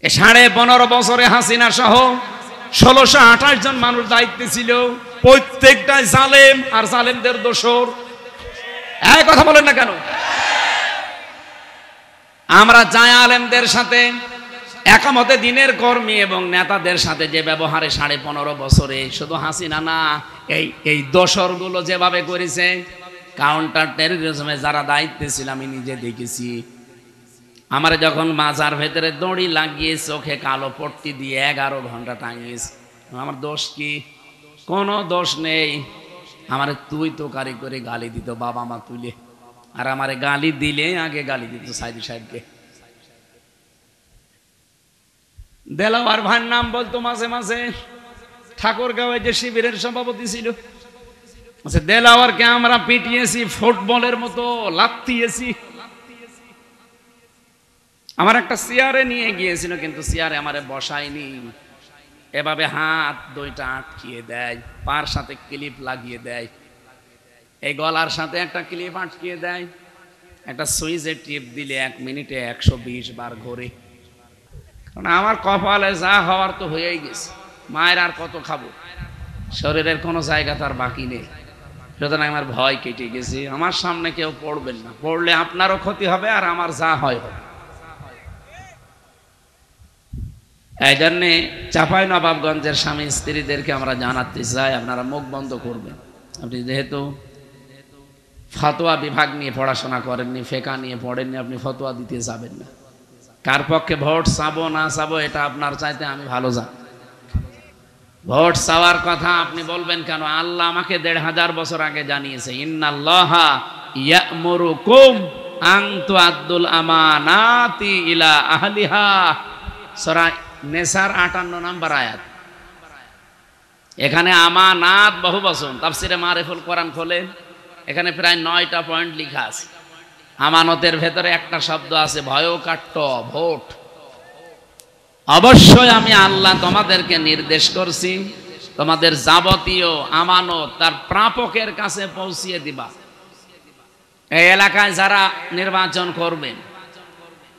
15.5 বছরে হাসিনা সহ 1628 জন মানুষ দায়িত্বে ছিল, প্রত্যেকটাই জালেম আর জালেমদের দোসর। এই কথা বলেন না কেন? আমরা জায়া আলেমদের সাথে একামতে দিনের কর্মী এবং নেতাদের সাথে যে ব্যবহারে 15.5 বছরে, শুধু হাসিনা না, এই দোসরগুলো যেভাবে করেছে, কাউন্টার টেররিজমে যারা দায়িত্বে ছিল আমি নিজে দেখেছি। আমার যখন মাজার ভেতরে দড়ি লাগিয়ে চোখে কালো পট্টি দিয়ে 11 ঘন্টা টাঙিয়েছে, আমার দোষ কি? কোনো দোষ নেই। আমার তুই তো কারি করে গালি দিত বাবা মা তুলে, আর আমারে গালি দিলে আগে গালি দিত সাইদি সাহেবকে। দেলাওয়ার ভাইয়ের নাম বলতো মাঝে মাঝে, ঠাকুরগাঁওয়ে যে শিবিরের সভাপতি ছিল, দেলাওয়ারকে আমরা পিটিয়েছি, ফুটবলের মতো লাথিয়েছি। আমার একটা চেয়ারে নিয়ে গিয়েছিল, কিন্তু চেয়ারে আমারে বসায়নি, এভাবে হাত দুইটা আটকিয়ে দেয়, পার সাথে ক্লিপ লাগিয়ে দেয়, এই গলার সাথে একটা ক্লিপ আটকিয়ে দেয়, একটা সুইচের টিপ দিলে 1 মিনিটে 120 বার ঘোরে। কারণ আমার কপালে যা হওয়ার তো হয়েই গেছে, মায়ের আর কত খাবো, শরীরের কোনো জায়গা তার বাকি নেই। সুতরাং আমার ভয় কেটে গেছে, আমার সামনে কেউ পড়বেন না, পড়লে আপনারও ক্ষতি হবে আর আমার যা হয় হবে। এই জন্যে চাঁপাই নবাবগঞ্জের স্বামী স্ত্রীদেরকে আমরা জানাতে চাই, আপনারা মুখ বন্ধ করবেন। আপনি যেহেতু ফতোয়া বিভাগ নিয়ে পড়াশোনা করেননি, ফেকা নিয়ে পড়েননি, আপনি ফতোয়া দিতে যাবেন না। কার পক্ষে ভোট চাবো না চাবো এটা আপনার চাইতে আমি ভালো জানি। ভোট চাওয়ার কথা আপনি বলবেন কেন? আল্লাহ আমাকে 1500 বছর আগে জানিয়েছে, ইন্নাল্লাহা ইয়া'মুরুকুম আন তুআদ্দুল আমানাতি ইলা আহলিহা, সূরা নেসার 58 নম্বর আয়াত। এখানে আমানাত বহু বচন, তাফসিরে মারিফুল কোরআন খোলেন, এখানে প্রায় 9টা পয়েন্ট লেখা আছে। আমানতের ভেতরে একটা শব্দ আছে ভয়কাট্য, ভোট। অবশ্যই আমি আল্লাহ তোমাদেরকে নির্দেশ করছি, তোমাদের যাবতীয় আমানত তার প্রাপকের কাছে পৌঁছিয়ে দিবা। এই এলাকায় যারা নির্বাচন করবেন,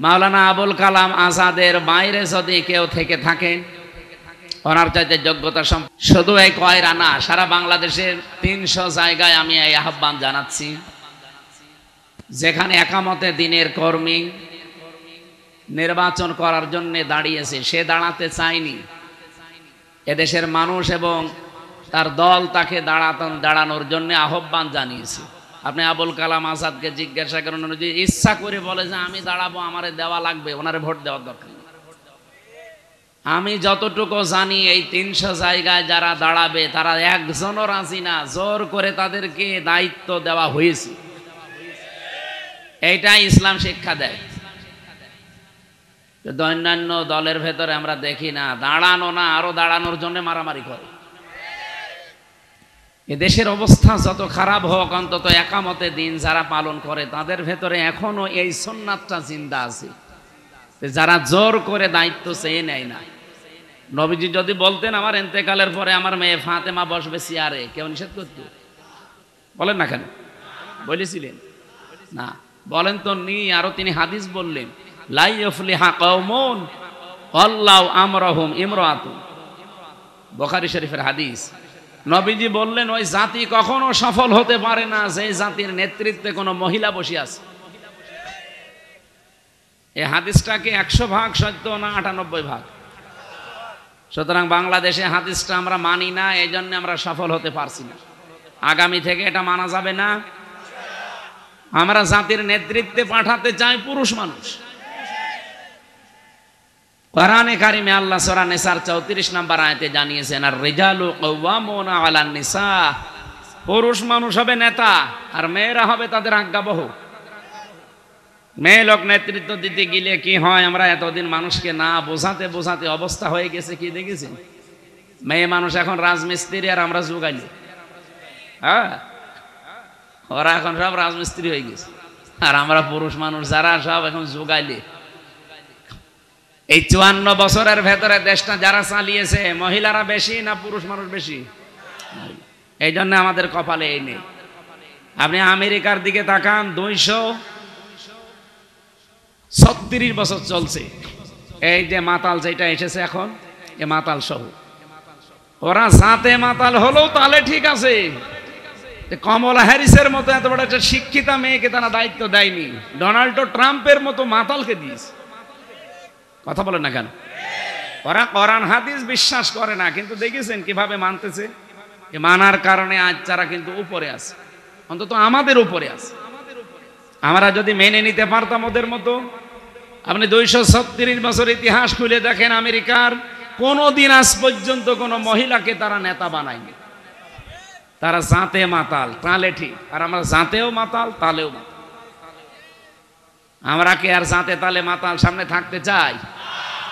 মাওলানা আবুল কালাম আজাদের বাইরে যদি কেউ থেকে থাকে, ওনার চাইতে যোগ্যতা শুধু এই কয়রা না, সারা বাংলাদেশের 300 জায়গায় আমি এই আহ্বান জানাচ্ছি, যেখানে একামতে দিনের কর্মী নির্বাচন করার জন্য দাঁড়িয়েছে, সে দাঁড়াতে চায়নি, এদেশের মানুষ এবং তার দল তাকে দাঁড়ানোর জন্য আহ্বান জানিয়েছে। আপনি আবুল কালাম আজাদকে জিজ্ঞাসা করেন, যদি ইচ্ছা করে বলে যে আমি দাঁড়াবো, আমারে দেওয়া লাগবে, ওনারে ভোট দেওয়ার দরকার নেই। আমি যতটুকু জানি এই 300 জায়গায় যারা দাঁড়াবে তারা একজনও রাজি না, জোর করে তাদেরকে দায়িত্ব দেওয়া হয়েছে। এইটাই ইসলাম শিক্ষা দেয়। অন্যান্য দলের ভেতরে আমরা দেখি না, দাঁড়ানো না, আরো দাঁড়ানোর জন্য মারামারি করে। এদেশের অবস্থা যত খারাপ হোক, অন্তত একামতে দিন যারা পালন করে তাদের ভেতরে এখনো এই সুন্নাতটা জিন্দা আছে, যারা জোর করে দায়িত্ব চেয়ে নেয় না। নবীজি যদি বলতেন আমার ইন্তেকালের পরে আমার মেয়ে ফাতেমা বসবে চেয়ারে, কেউ নিষেধ করত? বলেন না কেন? বলেছিলেন না? বলেন তো নি। আরো তিনি হাদিস বললেন, লা ইফলিহা কওমুন আল্লাহু আমরাহুম ইমরাতুন, বুখারী শরীফের হাদিস। নবীজি বললেন ওই জাতি কখনো সফল হতে পারে না যে জাতির নেতৃত্বে কোনো মহিলা বসে আছে। এই হাদিসটাকে 100 ভাগ সত্য না 98 ভাগ? সুতরাং বাংলাদেশে হাদিসটা আমরা মানি না, এই জন্য আমরা সফল হতে পারছি না। আগামী থেকে এটা মানা যাবে না। আমরা জাতির নেতৃত্বে পাঠাতে চাই পুরুষ মানুষ। কোরআনে কারিমে আল্লাহ সূরা নিসার 34 নম্বর আয়াতে জানিয়েছেন, আর রিজালু কাওয়ামুনা আলান নিসা, পুরুষ মানুষ হবে নেতা আর মেয়েরা হবে তাদের আজ্ঞাবহ। মেয়ে লোক নেতৃত্ব দিতে গেলে কি হয়, আমরা এতদিন মানুষকে না বোঝাতে বোঝাতে অবস্থা হয়ে গেছে কি দেখেছেন? মেয়ে মানুষ এখন রাজমিস্ত্রি আর আমরা যোগাইলি। হ্যাঁ, ওরা এখন সব রাজমিস্ত্রি হয়ে গেছে, আর আমরা পুরুষ মানুষ যারা সব এখন যোগাইলি। এই 54 বছরের ভেতরে দেশটা যারা চালিয়েছে, মহিলারা বেশি না পুরুষ মানুষ বেশি? এই জন্য আমাদের কপালে এই নেই। আপনি আমেরিকার দিকে তাকান, 236 বছর চলছে এই যে মাতাল যেটা এসেছে এখন, এ মাতাল সহ ওরা জাতে মাতাল হলেও তাহলে ঠিক আছে। কমলা হ্যারিসের মতো এত বড় একটা শিক্ষিতা মেয়েকে তারা দায়িত্ব দেয়নি, ডোনাল্ড ট্রাম্পের মতো মাতালকে দিয়েছে। কথা বলেন না কেন? ওরা কোরআন হাদিস বিশ্বাস করে না, কিন্তু দেখেছেন কিভাবে মানতেছে। মানার কারণে আজ তারা কিন্তু উপরে আছে, অন্তত আমাদের উপরে আছে। আমরা যদি মেনে নিতে পারতাম ওদের মতো, আপনি 236 বছর ইতিহাস খুলে দেখেন, আমেরিকার কোনদিন আজ পর্যন্ত কোনো মহিলাকে তারা নেতা বানায়নি। তারা জাতে মাতাল, তালে ঠিক। আর আমরা জাতেও মাতাল, তালেও মাতাল। আমরা কি আর জাতে তালে মাতাল সামনে থাকতে চাই?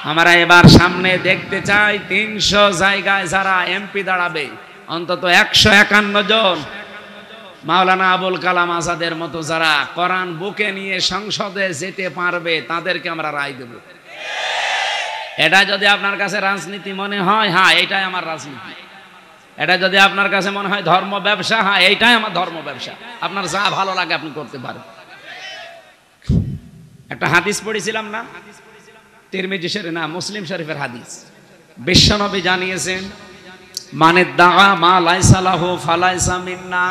আমরা এবার সামনে দেখতে চাই 300 জায়গায় যারা এমপি দাঁড়াবে, অন্তত 151 জন মাওলানা আবুল কালাম আজাদের মতো যারা কোরআন বুকে নিয়ে সংসদে যেতে পারবে, তাদেরকে আমরা রায় দেব। এটা যদি আপনার কাছে রাজনীতি মনে হয়, হ্যাঁ এইটাই আমার রাজনীতি। এটা যদি আপনার কাছে মনে হয় ধর্ম ব্যবসা, হ্যাঁ এইটাই আমার ধর্ম ব্যবসা। আপনার যা ভালো লাগে আপনি করতে পারেন। একটা হাদিস পড়েছিলাম না, তিরমিজি শরীফ না মুসলিম শরীফের হাদিস। বিশ্বনবী জানিয়েছেন, মানে দাআ মা লাইসা লাহু ফালাইসা মিন্না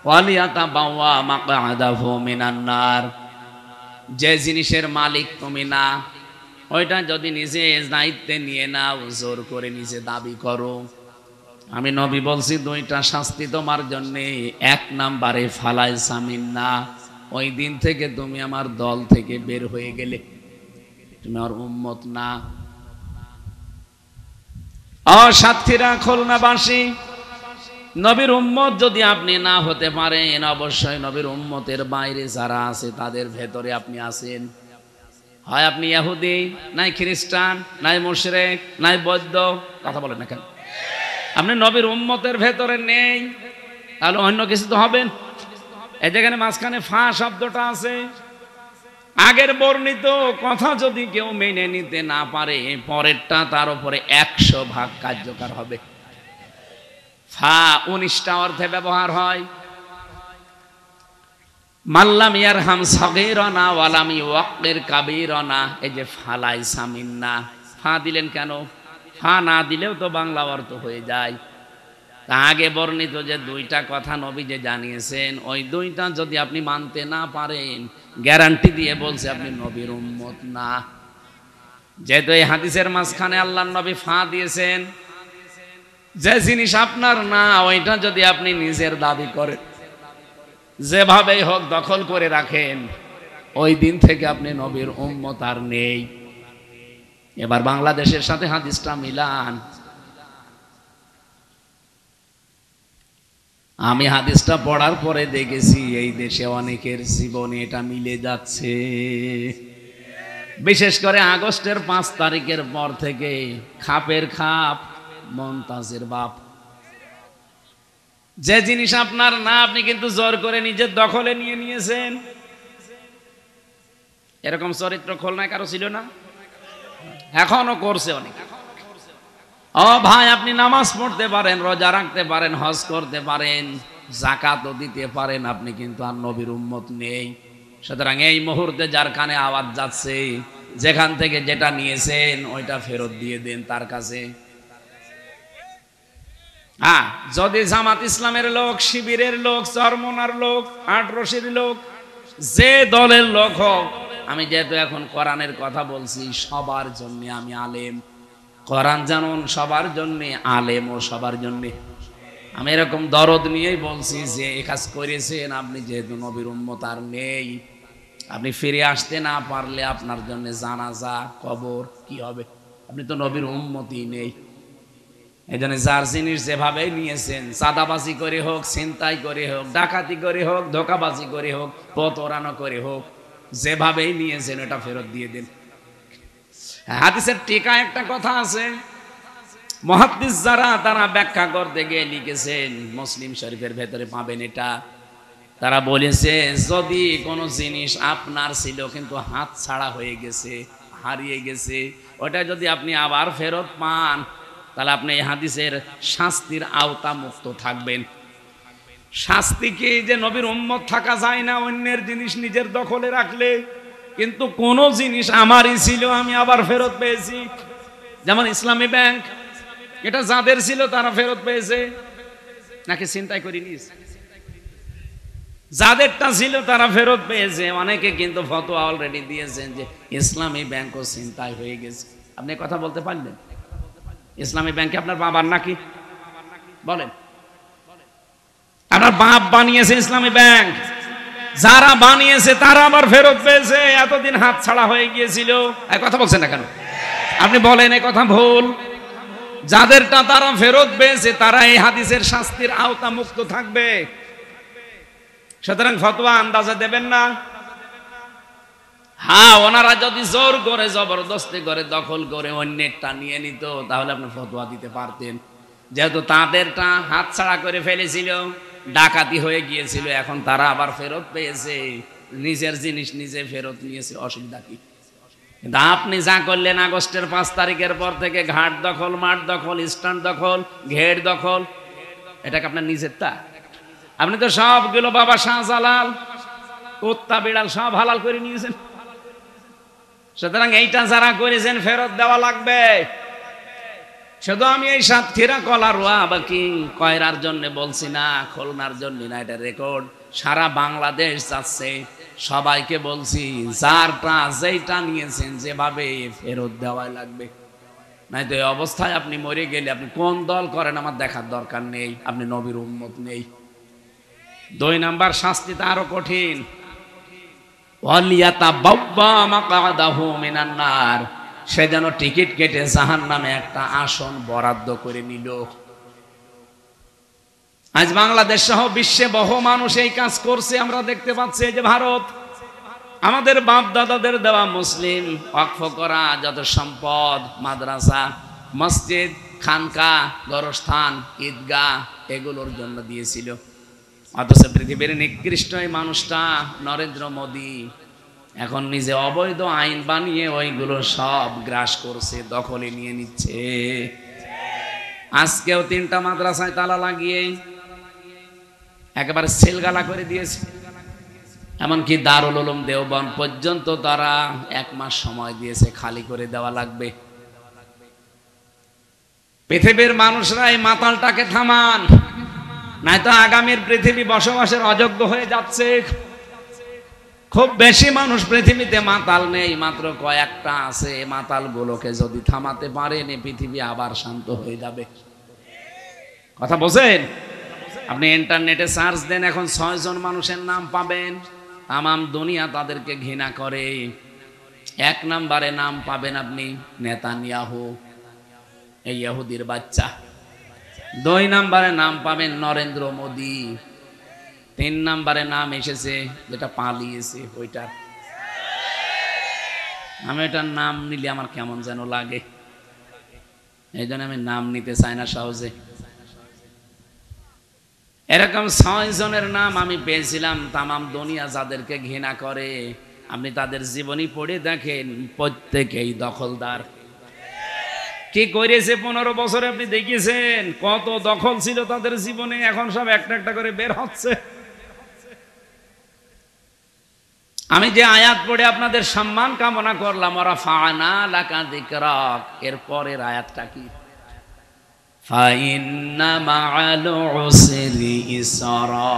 ওয়ালিয়াতাবাওয়া মাকআদাহু মিনান নার। যে জিনিসের মালিক তুমি না, ওইটা যদি নিজে দায়িত্বে নিয়ে নাও, জোর করে নিজে দাবি করো, আমি নবী বলছি 2টা শাস্তি তোমার জন্য। 1 নম্বরে ফালাইসা মিন্না, ওই দিন থেকে তুমি আমার দল থেকে বের হয়ে গেলে, তুমি আমার উম্মত না। সাতক্ষীরা খুলনাবাসী, নবীর উম্মত যদি আপনি না হতে পারেন, অবশ্যই নবীর উম্মতের বাইরে যারা আছে তাদের ভেতরে আপনি আছেন। হয় আপনি ইহুদি, নাই খ্রিস্টান, নাই মুশরিক, নাই বৌদ্ধ। কথা বলেন না কেন? আপনি নবীর উম্মতের ভেতরে নেই, তাহলে অন্য কিছু তো হবেন। এই যেখানে মাঝখানে ফা শব্দটা আছে, আগের বর্ণিত কথা যদি কেউ মেনে নিতে না পারে, পরেরটা তার উপরে 100 ভাগ কার্যকর হবে। ফা 19টা অর্থে ব্যবহার হয়। মাল্লাম ইয়ারহাম সাগীরানা ওয়ালাম ইউওয়াক্কির কাবীরানা, এই যে ফালাইসা মিন্না, ফা দিলেন কেন? ফা না দিলেও তো বাংলা অর্থ হয়ে যায়। তা আগে বর্ণিত যে 2টা কথা নবী যে জানিয়েছেন, ওই 2টা যদি আপনি মানতে না পারেন, গ্যারান্টি দিয়ে বলছে আপনি নবীর উম্মত না। যেহেতু এই হাদিসের মাঝখানে আল্লাহর নবী ফা দিয়েছেন, যে জিনিস আপনার না, ওইটা যদি আপনি নিজের দাবি করেন, যেভাবেই হোক দখল করে রাখেন, ওই দিন থেকে আপনি নবীর উম্মত আর নেই। এবার বাংলাদেশের সাথে হাদিসটা মিলান। আমি হাদিসটা পড়ার পরে দেখেছি এই দেশে অনেকের জীবনে এটা মিলে যাচ্ছে। বিশেষ করে আগস্টের 5 তারিখের পর থেকে খাপের খাপ, মমতাজের বাপ। যে জিনিস আপনার না, আপনি কিন্তু জোর করে নিজের দখলে নিয়ে নিয়েছেন। এরকম চরিত্র খুলনায় কারো ছিল না? এখনো করছে অনেক। ও ভাই, আপনি নামাজ পড়তে পারেন, রোজা রাখতে পারেন, হজ করতে পারেন, যাকাতও দিতে পারেন, আপনি কিন্তু আর নবীর উম্মত নেই। সুতরাং এই মুহূর্তে যার কানে আওয়াজ যাচ্ছে, যেখান থেকে যেটা নিয়েছেন ওইটা ফেরত দিয়ে দেন তার কাছে। হ্যাঁ, যদি জামাত ইসলামের লোক, শিবিরের লোক, চরমনার লোক, আটরশির লোক, যে দলের লোক হোক, আমি যেহেতু এখন কোরআনের কথা বলছি, সবার জন্য আমি আলেম। কোরআন জানুন সবার জন্য, আলেমও সবার জন্য। আমি এরকম দরদ নিয়েই বলছি যে এই কাজ করেছেন আপনি, যেহেতু নবীর উম্মত আর নেই, আপনি ফিরে আসতে না পারলে আপনার জন্য জানাজা, কবর কি হবে? আপনি তো নবীর উম্মতই নেই। এই জন্য যার জিনিস যেভাবে নিয়েছেন, চাঁদাবাজি করে হোক, ছিনতাই করে হোক, ডাকাতি করে হোক, ধোকাবাজি করে হোক, প্রতারণা করে হোক, যেভাবেই নিয়েছেন ওটা ফেরত দিয়ে দেন। হাদিসের টিকা একটা কথা আছে, মুহাদ্দিস যারা তারা ব্যাখ্যা করতে গিয়ে লিখেছেন, মুসলিম শরীফের ভেতরে পাবেন এটা। তারা বলেছে, যদি কোনো জিনিস আপনার ছিল কিন্তু হাত ছাড়া হয়ে গেছে, হারিয়ে গেছে, ওটা যদি আপনি আবার ফেরত পান, তাহলে আপনি এই হাদিসের শাস্তির আওতা মুক্ত থাকবেন। শাস্তি কি? যে নবীর উম্মত থাকা যায় না অন্যের জিনিস নিজের দখলে রাখলে। কিন্তু কোন জিনিস আমারই ছিল আমি আবার ফেরত পেয়েছি। যেমন ইসলামী ব্যাংক, এটা যাদের ছিল তারা ফেরত পেয়েছে নাকি চিন্তাই করিনি? যাদেরটা ছিল তারা ফেরত পেয়েছে। অনেকে কিন্তু ফতোয়া অলরেডি দিয়েছেন যে ইসলামী ব্যাংকও চিন্তায় হয়ে গেছে। আপনি কথা বলতে পারলেন? ইসলামী ব্যাংকে আপনার বাবার নাকি? বলেন, আপনার বাপ বানিয়েছে ইসলামী ব্যাংক, যারা বানিয়েছে তারা আবার ফেরত পেয়েছে, এতদিন হাত ছাড়া হয়ে গিয়েছিল। এই কথা বলছেন না কেন? আপনি বলেন এই কথা ভুল। যাদেরটা তারা ফেরত পেয়েছে তারা এই হাদিসের শাস্তির আওতা মুক্ত থাকবে। সুতরাং ফতোয়া আন্দাজে দেবেন না। হ্যাঁ, ওনারা যদি জোর করে জবরদস্তি করে দখল করে অন্যেরটা নিয়ে নিত তাহলে আপনি ফতোয়া দিতে পারতেন। যেহেতু তাদেরটা হাত ছাড়া করে ফেলেছিল, ডাকাতি হয়ে গিয়েছিল, এখন তারা আবার ফেরত পেয়েছে, নিজের জিনিস নিজে ফেরত নিয়েছে, অসুবিধা কি? কিন্তু আপনি যা করলেন আগস্টের 5 তারিখের পর থেকে, ঘাট দখল, মাঠ দখল, স্ট্যান্ড দখল, ঘের দখল, এটাকে আপনার নিজের তা? আপনি তো সবগুলো বাবা শাহজালাল, কুত্তা বিড়াল সব হালাল করে নিয়েছেন। সুতরাং এইটা যারা করেছেন ফেরত দেওয়া লাগবে। শুধু আমি এই সাতক্ষীরা কলারোয়া বা কি কয়রার জন্য বলছি না, খুলনার জন্য না, এটা রেকর্ড সারা বাংলাদেশ যাচ্ছে। সবাইকে বলছি যারটা যেইটা নিয়েছেন যেভাবে ফেরত দেওয়া লাগবে, নাই তো এই অবস্থায় আপনি মরে গেলে আপনি কোন দল করেন আমার দেখার দরকার নেই, আপনি নবীর উম্মত নেই। 2 নাম্বার শাস্তিটা আরো কঠিন, সে যেন টিকিট কেটে জাহান্নামে একটা আসন বরাদ্দ করে নিল। আজ বাংলাদেশ সহ বিশ্বে বহু মানুষ এই কাজ করছে, আমরা দেখতে পাচ্ছি। যে ভারত, আমাদের বাপ দাদাদের দেওয়া মুসলিম ওয়াকফ করা যত সম্পদ, মাদ্রাসা, মসজিদ, খানকা, গোরস্থান, ঈদগাহ, এগুলোর জন্য দিয়েছিল। অথচ পৃথিবীর নিকৃষ্ট এই মানুষটা নরেন্দ্র মোদী এখন নিজে অবৈধ আইন বানিয়ে ওইগুলো সব গ্রাস করছে, দখলে নিয়ে নিচ্ছে। আজকেও 3টা মাদ্রাসায় তালা লাগিয়ে একেবারে সেলগালা করে দিয়েছে। এমনকি দারুল উলুম দেওবন্দ পর্যন্ত তারা 1 মাস সময় দিয়েছে, খালি করে দেওয়া লাগবে। পৃথিবীর মানুষরা এই মাতালটাকে থামান, নয়তো আগামীর পৃথিবী বসবাসের অযোগ্য হয়ে যাচ্ছে। খুব বেশি মানুষ পৃথিবীতে মাতাল নেই, মাত্র কয়েকটা আছে। মাতাল গুলোকে যদি থামাতে পারেন এই পৃথিবী আবার শান্ত হয়ে যাবে। কথা বোঝেন? আপনি ইন্টারনেটে সার্চ দেন, এখন 6 জন মানুষের নাম পাবেন, তামাম দুনিয়া তাদেরকে ঘৃণা করে। 1 নম্বরে নাম পাবেন আপনি নেতানিয়াহু, এই ইহুদির বাচ্চা। 2 নম্বরে নাম পাবেন নরেন্দ্র মোদী। 3 নম্বরে নাম এসেছে যেটা পালিয়েছে ওইটার। আমি এটার নাম নিলে আমার কেমন যেন লাগে, এই জন্য আমি নাম নিতে চাই না সহজে। এরকম 6 জনের নাম আমি পেয়েছিলাম, তামাম দুনিয়া যাদেরকে ঘৃণা করে। আপনি তাদের জীবনী পড়ে দেখেন, প্রত্যেকেই দখলদার। কি করেছে 15 বছরে আপনি দেখেছেন? কত দখল ছিল তাদের জীবনে, এখন সব একটা একটা করে বের হচ্ছে। আমি যে আয়াত পড়ে আপনাদের সম্মান কামনা করলাম, রাফা'না লাকা যিকরাক, এর পরের আয়াতটা কি? ফাইন্না মা'আল উসরি ইসরা,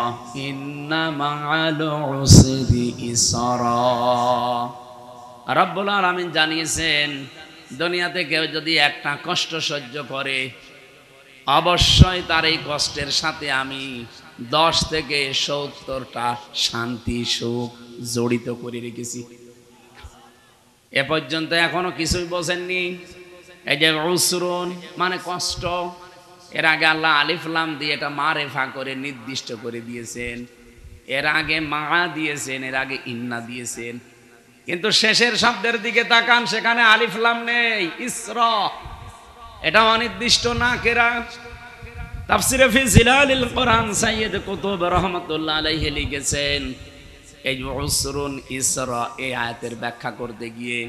ইন্না মা'আল উসরি ইসরা। রব্বুল আলামিন জানিয়েছেন, দুনিয়াতে কেউ যদি একটা কষ্ট সহ্য করে, অবশ্যই তার এই কষ্টের সাথে আমি 10 থেকে 70টা শান্তি সুখ জড়িত করে রেখেছি। এ পর্যন্ত এখনো কিছুই বোঝেননি। এই যে উসরুন মানে কষ্ট, এর আগে আল্লাহ আলিফ লাম দিয়ে এটা মারেফা করে নির্দিষ্ট করে দিয়েছেন। এর আগে মা দিয়েছেন, এর আগে ইন্না দিয়েছেন। কিন্তু শেষের শব্দের দিকে তাকান, সেখানে আলিফ লাম নেই, ইসরা, এটা অনির্দিষ্ট না কেরা। তাফসিরে ফি জিলালিল কোরআন সাইয়্যিদ কুতুব রাহমাতুল্লাহ আলাইহি লিখেছেন, এই উসরুন ইসরা এই আয়াতের ব্যাখ্যা করতে গিয়ে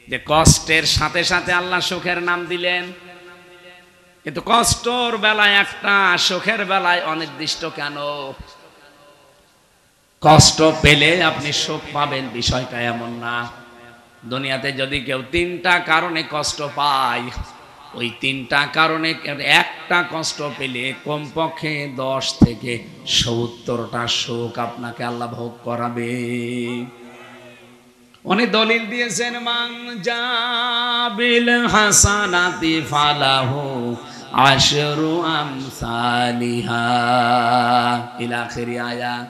যে কষ্টের সাথে সাথে আল্লাহ সুখের নাম দিলেন, কিন্তু কষ্টর বেলায় একটা, সুখের বেলায় অনির্দিষ্ট কেন? কষ্ট পেলে আপনি সুখ পাবেন, বিষয়টা এমন না। দুনিয়াতে যদি কেউ 3টা কারণে কষ্ট পায়, ওই 3টা কারণে একটা কষ্ট পেলে কমপক্ষে 10 থেকে 70টা সুখ আপনাকে আল্লাহ ভোগ করাবে। উনি দলিল দিয়েছেন, মান জাবিল হাসানাতি ফালাহু আশরু আমসালিহা ইলা আখিরি আয়াত।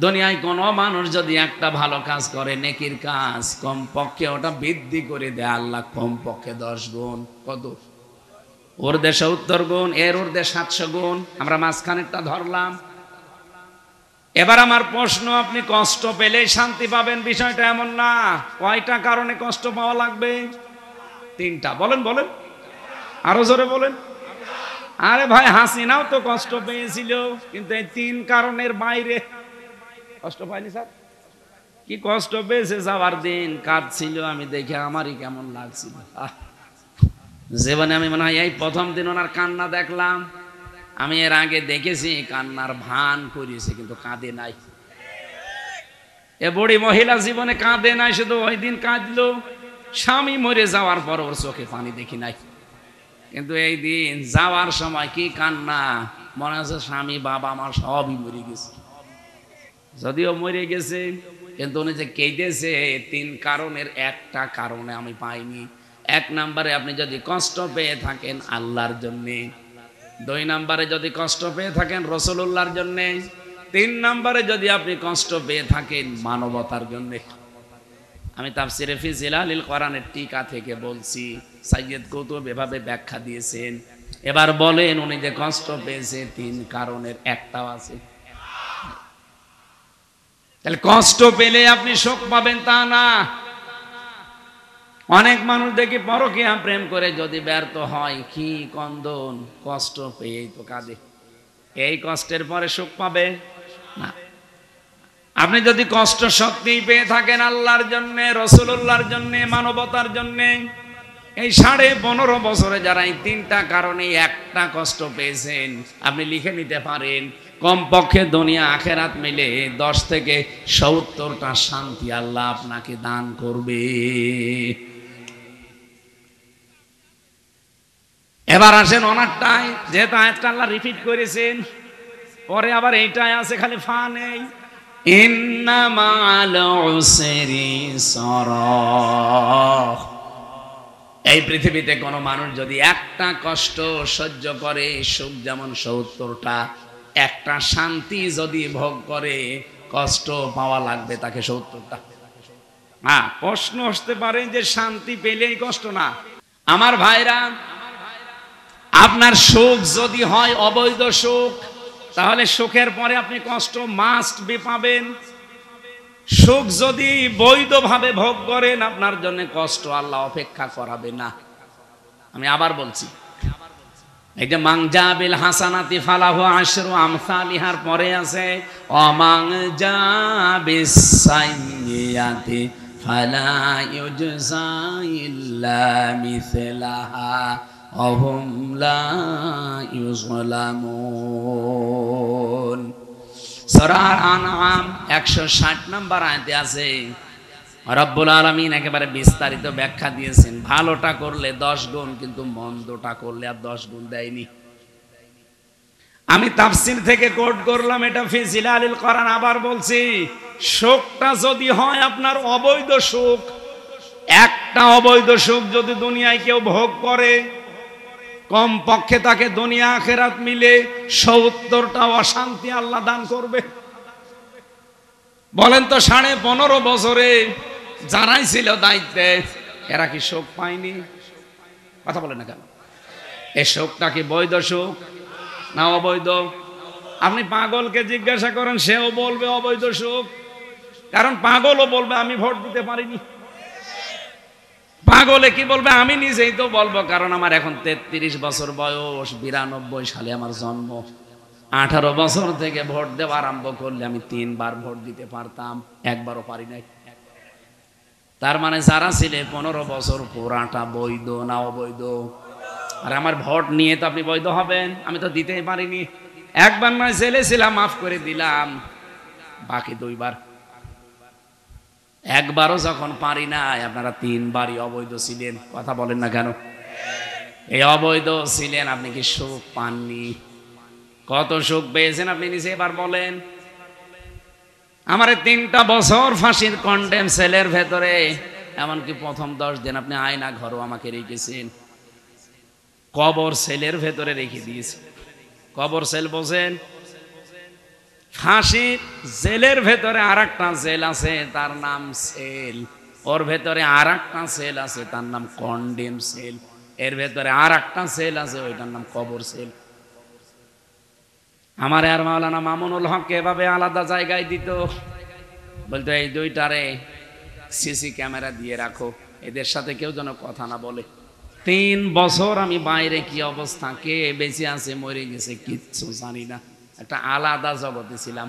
দুনিয়ায় কোনো মানুষ যদি একটা ভালো কাজ করে, নেকির কাজ, কমপক্ষে ওটা বৃদ্ধি করে দেয় আল্লাহ কমপক্ষে 10 গুণ। কত? ঊর্ধ্বে 70 গুণ, এর ঊর্ধ্বে 700 গুণ। আমরা মাঝখানেরটা ধরলাম। এবার আমার প্রশ্ন, আপনি কষ্ট পেলেই শান্তি পাবেন, বিষয়টা এমন না। কয়টা কারণে কষ্ট পাওয়া লাগবে? 3টা। বলেন বলেন, আরো জোরে বলেন। আরে ভাই, হাসিনাও তো কষ্ট পেয়েছিল, কিন্তু এই 3 কারণের বাইরে কষ্ট পায়নি। স্যার কি কষ্ট পেয়েছে, যাওয়ার দিন কাঁদছিল, আমি দেখে আমারই কেমন লাগছিল। জীবনে আমি মনে হয় এই প্রথম দিন ওনার কান্না দেখলাম। আমি এর আগে দেখেছি কান্নার ভান করেছে, কিন্তু কাঁদে নাই। এ বুড়ি মহিলা জীবনে কাঁদে নাই, শুধু ওই দিন কাঁদলো। স্বামী মরে যাওয়ার পর ওর চোখে পানি দেখি নাই, কিন্তু এই দিন যাওয়ার সময় কি কান্না, মনে হচ্ছে স্বামী বাবা মা সবই মরে গেছে। যদিও মরে গেছে, কিন্তু উনি যে কেঁদেছে 3 কারণের একটা কারণে আমি পাইনি। 1 নম্বরে আপনি যদি কষ্ট পেয়ে থাকেন আল্লাহর জন্যে, 2 নম্বরে যদি কষ্ট পেয়ে থাকেন রাসূলুল্লাহর জন্যে, 3 নম্বরে যদি আপনি কষ্ট পেয়ে থাকেন মানবতার জন্যে। আমি তাফসিরে ফি জিলালিল কোরআনের টিকা থেকে বলছি, সাইয়্যিদ কুতুব এভাবে ব্যাখ্যা দিয়েছেন। এবার বলেন, উনি যে কষ্ট পেয়েছে 3 কারণের একটাও আছে? তাহলে কষ্ট পেলে আপনি সুখ পাবেন তা না। অনেক মানুষ দেখি পরকীয়া প্রেম করে যদি ব্যর্থ হয়, কি কন্দন, কষ্ট পেয়েই তো কাঁদে। এই কষ্টের পরে সুখ পাবে না। আপনি যদি কষ্ট শক্তি পেয়ে থাকেন আল্লাহর জন্যে, রাসূলুল্লাহর জন্যে, মানবতার জন্যে, এই 15.5 বছরে যারা এই 3টা কারণে একটা কষ্ট পেয়েছেন, আপনি লিখে নিতে পারেন কমপক্ষে দুনিয়া আখেরাত মিলে 10 থেকে 70টা শান্তি আল্লাহ আপনাকে দান করবে। এবার আসেন ওনারটাই, যেহেতু আয়াতটা আল্লাহ রিপিট করেছেন, পরে আবার এইটাই আছে, খালি ফা নেই। ইন্না মা'আল উসরি ইসরা। এই পৃথিবীতে কোন মানুষ যদি একটা কষ্ট সহ্য করে, সুখ যেমন 70টা, একটা শান্তি যদি ভোগ করে, কষ্ট পাওয়া লাগবে তাকে 70টা। হ্যাঁ, প্রশ্ন আসতে পারে যে শান্তি পেলেই কষ্ট না। আমার ভাইরা, আপনার সুখ যদি হয় অবৈধ সুখ, তাহলে সুখের পরে আপনি কষ্ট মাস্ট বি পাবেন। সুখ যদি বৈধভাবে ভোগ করেন, আপনার জন্য কষ্ট আল্লাহ অপেক্ষা করাবে না। আমি আবার বলছি, এই যে মান জাবিল হাসানাতি ফালাহু আশরু আমসালিহার পরে আছে অমান জাবিস সাইয়্যাতি ফালা ইউজজা ইল্লা মিসলাহা ওয়াহুম লা ইউযলামুন। সূরা আনআম 160 নম্বর আয়াতে আছে, রব্বুল আলামিন একেবারে বিস্তারিত ব্যাখ্যা দিয়েছেন। ভালোটা করলে 10 গুণ, কিন্তু মন্দটা করলে আর 10 গুণ দেয়নি। আমি তাফসীর থেকে কোট করলাম, এটা ফি জিলালিল কোরআন। আবার বলছি, সুখটা যদি হয় আপনার অবৈধ সুখ, একটা অবৈধ সুখ যদি দুনিয়ায় কেউ ভোগ করে, কম পক্ষে তাকে দুনিয়া আখেরাত মিলে 70টা অশান্তি আল্লাহ দান করবে। বলেন তো, 15.5 বছরে যারাই ছিল দায়িত্বে, এরা কি সুখ পায়নি? কথা বলে না কেন? এই সুখটা কি বৈধ সুখ না অবৈধ? আপনি পাগলকে জিজ্ঞাসা করেন, সেও বলবে অবৈধ সুখ। কারণ পাগলও বলবে আমি ভোট দিতে পারিনি। পাগলে কি বলবে? আমি নিজেই তো বলবো, কারণ আমার এখন 33 বছর বয়স, 92 সালে আমার জন্ম। 18 বছর থেকে ভোট দেওয়া আরম্ভ করলে আমি 3 বার ভোট দিতে পারতাম, একবারও পারি নাই। তার মানে যারা ছিলে 15 বছর পুরাটা বৈধ না অবৈধ? আর আমার ভোট নিয়ে তো আপনি বৈধ হবেন? আমি তো দিতেই পারিনি। একবার নয় জেলে ছিলাম, মাফ করে দিলাম। বাকি 2 বার। একবারও যখন পারি না, আপনারা 3 বারই অবৈধ ছিলেন। কথা বলেন না কেন? এই অবৈধ ছিলেন, আপনি কি সুখ পাননি? কত সুখ পেয়েছেন আপনি নিজে এবার বলেন। আমার 3টা বছর ফাঁসির কন্ডেম সেলের ভেতরে, এমনকি প্রথম 10 দিন আপনি আয়না ঘরও আমাকে রেখেছেন, কবর সেলের ভেতরে রেখে দিয়েছেন। কবর সেল বোঝেন? ফাঁসি জেলের ভেতরে আরেকটা জেল আছে, তার নাম সেল। ওর ভেতরে আরেকটা সেল আছে, তার নাম কন্ডেম সেল। এর ভেতরে আরেকটা সেল আছে, ওইটার নাম কবর সেল। আমার আর মাওলানা মামুনুল হককে এভাবে আলাদা জায়গায় দিত, বলতো এই 2টারে সিসি ক্যামেরা দিয়ে রাখো, এদের সাথে কেউ যেন কথা না বলে। 3 বছর আমি বাইরে কি অবস্থা, কে বেঁচে আছে মরে গেছে কিচ্ছু জানি না, একটা আলাদা জগতে ছিলাম।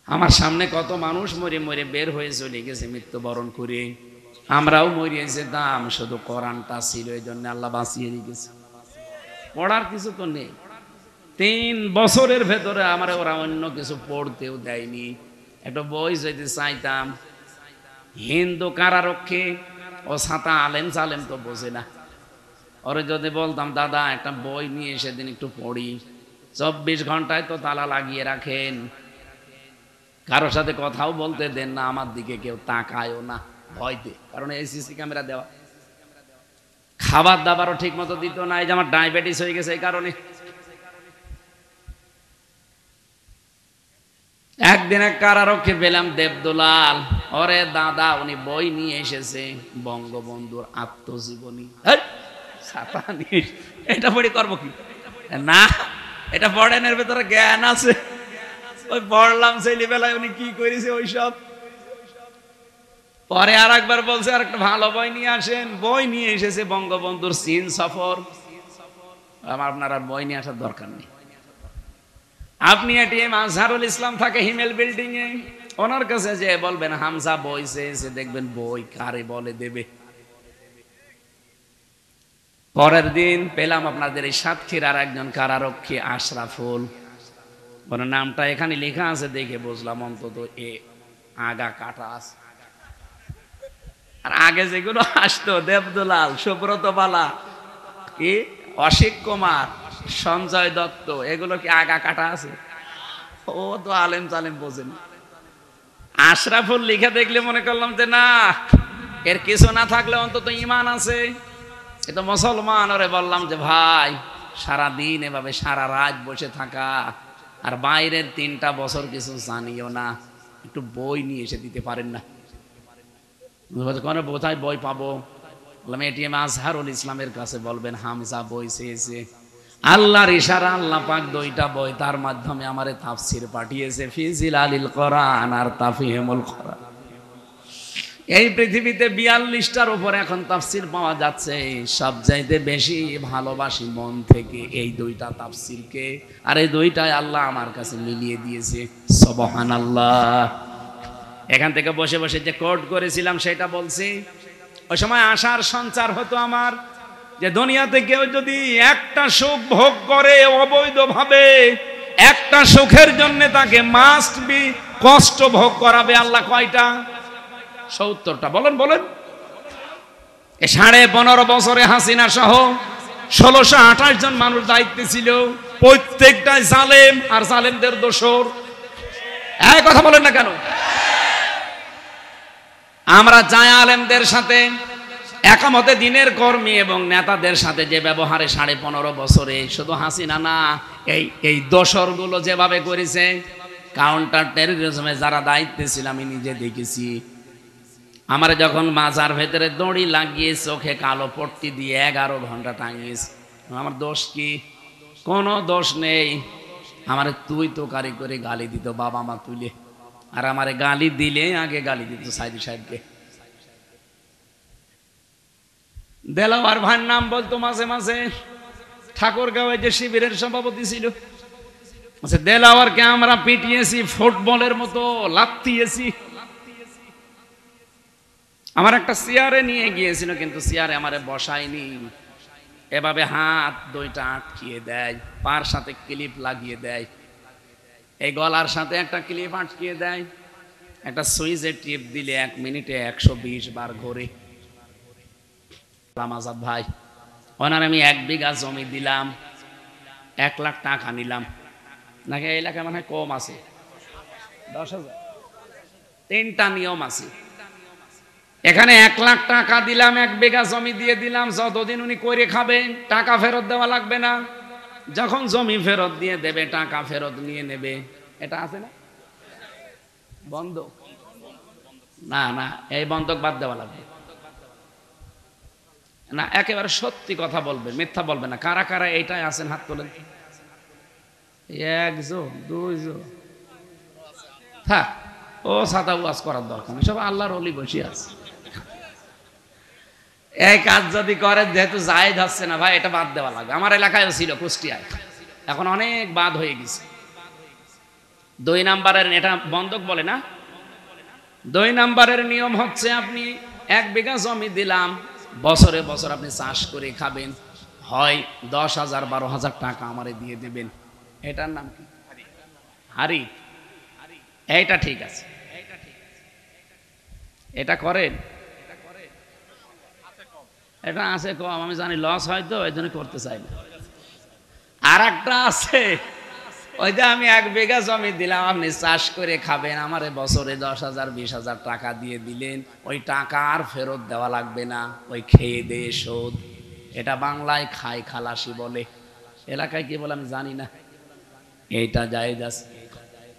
আমার সামনে কত মানুষ মরে মরে বের হয়ে চলে গেছে মৃত্যুবরণ করে, আমরাও মরিয়ে যেতাম, শুধু কোরআনটা ছিল, এই জন্য আল্লাহ বাঁচিয়ে রেখেছে। পড়ার কিছু তো নেই। 3 বছরের ভেতরে আমার ওরা অন্য কিছু পড়তেও দেয়নি। একটা বই যদি চাইতাম, হিন্দু কারারক্ষী, ও ছাতা আলেম চালেম তো বোঝে না, ওরে যদি বলতাম দাদা একটা বই নিয়ে সেদিন একটু পড়ি, 24 ঘন্টায় তো তালা লাগিয়ে রাখেন, কারোর সাথে কথাও বলতে দেন না, আমার দিকে কেউ তাকায়ও না ভয়তে, কারণ এই সিসি ক্যামেরা দেওয়া। খাবার দাবারও ঠিক মতো দিত না, এই যে আমার ডায়াবেটিস হয়ে গেছে এই কারণে। একদিন এক কারারক্ষী পেলাম, দেবদুলাল, ওরে দাদা উনি বই নিয়ে এসেছে বঙ্গবন্ধুর আত্মজীবনী। ছাতা নিয়ে এটা পড়ে করবো কি? না, এটা পড়েন, এর ভেতরে জ্ঞান আছে। ওই পড়লাম ছেলেবেলায় উনি কি করেছে ওইসব। পরে আর একবার বলছে আর একটা ভালো বই নিয়ে আসেন, বই নিয়ে এসেছে বঙ্গবন্ধুর চীন সফর। আপনার আর বই নিয়ে আসার দরকার নেই, আপনি এটিএম আজহারুল ইসলাম থাকে হিমেল বিল্ডিং এ, ওনার কাছে যে বলবেন হামজা বই চেয়েছে, দেখবেন বই কারে বলে দেবে। পরের দিন পেলাম আপনাদের এই সাতক্ষীরার একজন কারারক্ষী আশরাফুল, ওনার নামটা এখানে লেখা আছে দেখে বুঝলাম অন্তত এ আগা কাটা আছে। আর আগে যেগুলো আসতো দেবদুলাল, সুব্রত বালা, কি অসিক কুমার, সঞ্জয় দত্ত, এগুলো কি আগা কাটা আছে? ও তো আলেম চালেম বোঝেন। আশরাফুল লিখে দেখলে মনে করলাম যে না, এর কিছু না থাকলে অন্তত ঈমান আছে, এ তো মুসলমান। ওরে বললাম যে ভাই সারাদিন এভাবে সারা রাত বসে থাকা আর বাইরের 3টা বছর কিছু জানিও না, একটু বই নিয়ে এসে দিতে পারেন না? কোথায় বই পাবো? বললাম এটিএম আজহারুল ইসলামের কাছে বলবেন হামজা বই চেয়েছে। আল্লাহর ইশারা, আল্লাহ পাক 2টা বই তার মাধ্যমে আমারে তাফসীর পাঠিয়েছে, ফি জিলালিল কোরআন আর তাফহিমুল কোরআন। এই পৃথিবীতে 42টার উপরে এখন তাফসীর পাওয়া যাচ্ছে, সবচাইতে বেশি ভালোবাসি মন থেকে এই 2টা তাফসীরকে, আর এই 2টাই আল্লাহ আমার কাছে মিলিয়ে দিয়েছে। সুবহানাল্লাহ। এখান থেকে বসে বসে যে কোট করেছিলাম সেটা বলছি। ওই সময় আশার সঞ্চার হতো আমার, যে দুনিয়াতে কেউ যদি একটা সুখ ভোগ করে অবৈধভাবে, একটা সুখের জন্য তাকে মাস্ট বি কষ্ট ভোগ করাবে আল্লাহ কয়টা? 70টা। বলেন বলেন। 15.5 বছরে হাসিনা সহ 1628 জন মানুষ দায়িত্বে ছিল, প্রত্যেকটাই জালেম আর জালেমদের দোসর। এই কথা বলেন না কেন? আমরা যায় আলেমদের সাথে একামতে দিনের কর্মী এবং নেতাদের সাথে যে ব্যবহারে 15.5 বছরে, শুধু হাসিনা না, এই দোসরগুলো যেভাবে করেছে, কাউন্টার টেররিজমে যারা দায়িত্বে ছিল আমি নিজে দেখেছি। আমার যখন মাজার ভেতরে দড়ি লাগিয়ে চোখে কালো পট্টি দিয়ে 11 ঘন্টা টাঙিয়েছে, আমার দোষ কি? কোনো দোষ নেই। আমার তুই তোকারি করে গালি দিত বাবা মা তুলে, আর আমারে গালি দিলে আগে গালি দিত সাইদি সাহেবকে। দেলাওয়ার ভাইয়ের নাম বলতো মাঝে মাঝে, ঠাকুরগাঁওয়ে যে শিবিরের সভাপতি ছিল, দেলাওয়ারকে আমরা পিটিয়েছি, ফুটবলের মতো লাথিয়েছি। আমার একটা চেয়ারে নিয়ে গিয়েছিল, কিন্তু চেয়ারে আমারে বসায়নি, এভাবে হাত 2টা আটকিয়ে দেয়, পার সাথে ক্লিপ লাগিয়ে দেয়। এই গলার সাথে একটা ক্লিপ আটকিয়ে দেয়, একটা সুইচের টিপ দিলে 1 মিনিটে 120 বার ঘোরে। আজাদ ভাই, ওনার আমি 1 বিঘা জমি দিলাম, 1 লাখ টাকা নিলাম, নাকি এই এলাকায় মনে হয় কম আছে 10,000। 3টা নিয়ম আছে এখানে। 1 লাখ টাকা দিলাম, 1 বিঘা জমি দিয়ে দিলাম, যতদিন উনি করে খাবেন টাকা ফেরত দেওয়া লাগবে না। যখন জমি ফেরত দিয়ে দেবে টাকা ফেরত নিয়ে নেবে। এটা আছে না বন্ধক? না না, এই বন্ধক বাদ দেওয়া লাগবে না। একেবারে সত্যি কথা বলবে, মিথ্যা বলবে না। কারা কারা এইটাই আছেন হাত তোলেন। 1 জন 2 জন থাক, ও ছাতা ওয়াজ করার দরকার নেই, সব আল্লাহর ওলি বসে আছে। এই কাজ যদি করে, যেহেতু জায়েজ হচ্ছে না ভাই, এটা বাদ দেওয়া লাগবে। আমার এলাকায়ও ছিল কুষ্টিয়ায়, এখন অনেক বাদ হয়ে গেছে। 2 নাম্বারের, এটা বন্ধক বলে না। 2 নাম্বারের নিয়ম হচ্ছে, আপনি 1 বিঘা জমি দিলাম, বছরে বছর আপনি চাষ করে খাবেন, হয় 10,000 12,000 টাকা আমারে দিয়ে দেবেন। এটার নাম কি? হারি। এইটা ঠিক আছে, এটা করেন। এটা আছে কম, আমি জানি লস হয় তো এই জন্য করতে চাই না। আর একটা আছে, ওই যে আমি 1 বিঘা জমি দিলাম, আপনি চাষ করে খাবেন, আমারে বছরে 10,000 20,000 টাকা দিয়ে দিলেন, ওই টাকা আর ফেরত দেওয়া লাগবে না, ওই খেয়ে দে শোধ। এটা বাংলায় খাই খালাসি বলে, এলাকায় কি বলে আমি জানি না। এইটা জায়েজ আছে।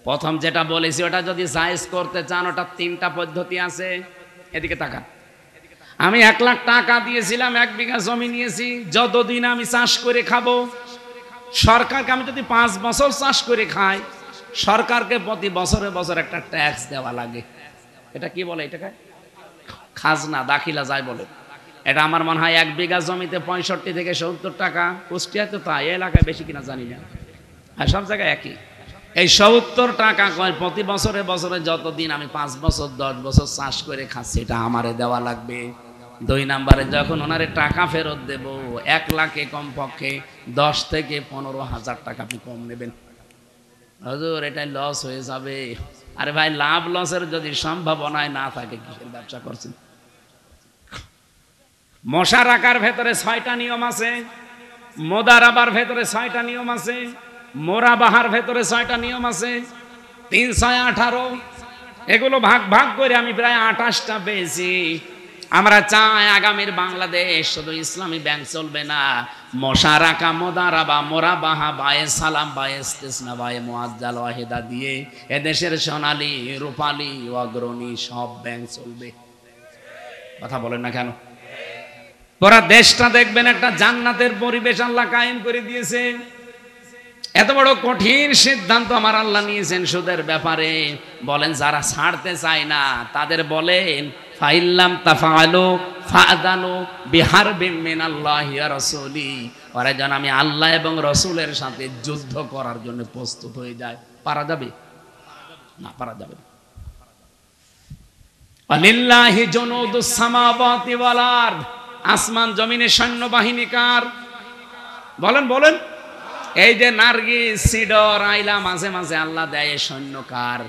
প্রথম যেটা বলেছি ওটা যদি জায়েজ করতে চান, ওটা 3টা পদ্ধতি আছে। এদিকে তাকান। আমি 1 লাখ টাকা দিয়েছিলাম, 1 বিঘা জমি নিয়েছি, যতদিন আমি চাষ করে খাবো, সরকারকে আমি যদি 5 বছর চাষ করে খাই, সরকারকে প্রতি বছরে বছর একটা ট্যাক্স দেওয়া লাগে। এটা কি বলে? এটাকে খাজনা, দাখিলা যায় বলে। এটা আমার মনে হয় 1 বিঘা জমিতে 65 থেকে 70 টাকা। কুষ্টিয়ায় তো তাই, এলাকায় বেশি কিনা জানি না, আর সব জায়গায় একই। এই 70 টাকা কয় প্রতি বছরে বছরে, যতদিন আমি 5 বছর 10 বছর চাষ করে খাচ্ছি, এটা আমারে দেওয়া লাগবে। 2 নাম্বারে যখন ওনারে টাকা ফেরত দেব, 1 লাখে কমপক্ষে 10 থেকে 15,000 টাকা আপনি কম নেবেন। হুজুর এটা লস হয়ে যাবে। আরে ভাই, লাভ লসের যদি সম্ভাবনায় না থাকে, কিসের ব্যবসা করছেন? মশা রাখার ভেতরে 6টা নিয়ম আছে, মোদারাবার ভেতরে 6টা নিয়ম আছে, মোরাবাহার ভেতরে 6টা নিয়ম আছে, 3 6 18। এগুলো ভাগ ভাগ করে আমি প্রায় 28টা পেয়েছি। আমরা চাই আগামীর বাংলাদেশ শুধু ইসলামী ব্যাংক চলবে না, মশা রাখা, মোদারাবা, মোরাবাহা, বায়ে সালাম, বায়ে ইস্তিসনা, বায়ে মুআজ্জাল ওয়াহিদা দিয়ে এদেশের সোনালী রূপালী অগ্রণী সব ব্যাংক চলবে। কথা বলেন না কেন? পুরা দেশটা দেখবেন একটা জান্নাতের পরিবেশ আল্লাহ কায়েম করে দিয়েছে। এত বড় কঠিন সিদ্ধান্ত আমার আল্লাহ নিয়েছেন সুদের ব্যাপারে। বলেন যারা ছাড়তে চায় না তাদের বলেন, ফাইল্লাম তাফআলু ফাআযানু বিহারবিম মিনাল্লাহি ওয়া রাসূলি। ওরা যেন আমি আল্লাহ এবং রাসূলের সাথে যুদ্ধ করার জন্য প্রস্তুত হয়ে যায়। পারা যাবে না? পারা যাবে না। ওয়ালিল্লাহি জুনুদুস সামাওয়াতি ওয়াল আরদ। আসমান জমিনের সৈন্যবাহিনী কার? বলেন বলেন। এই যে নার্গিস, সিডর, আইলা মাঝে মাঝে আল্লাহ দেয়, সৈন্য কার?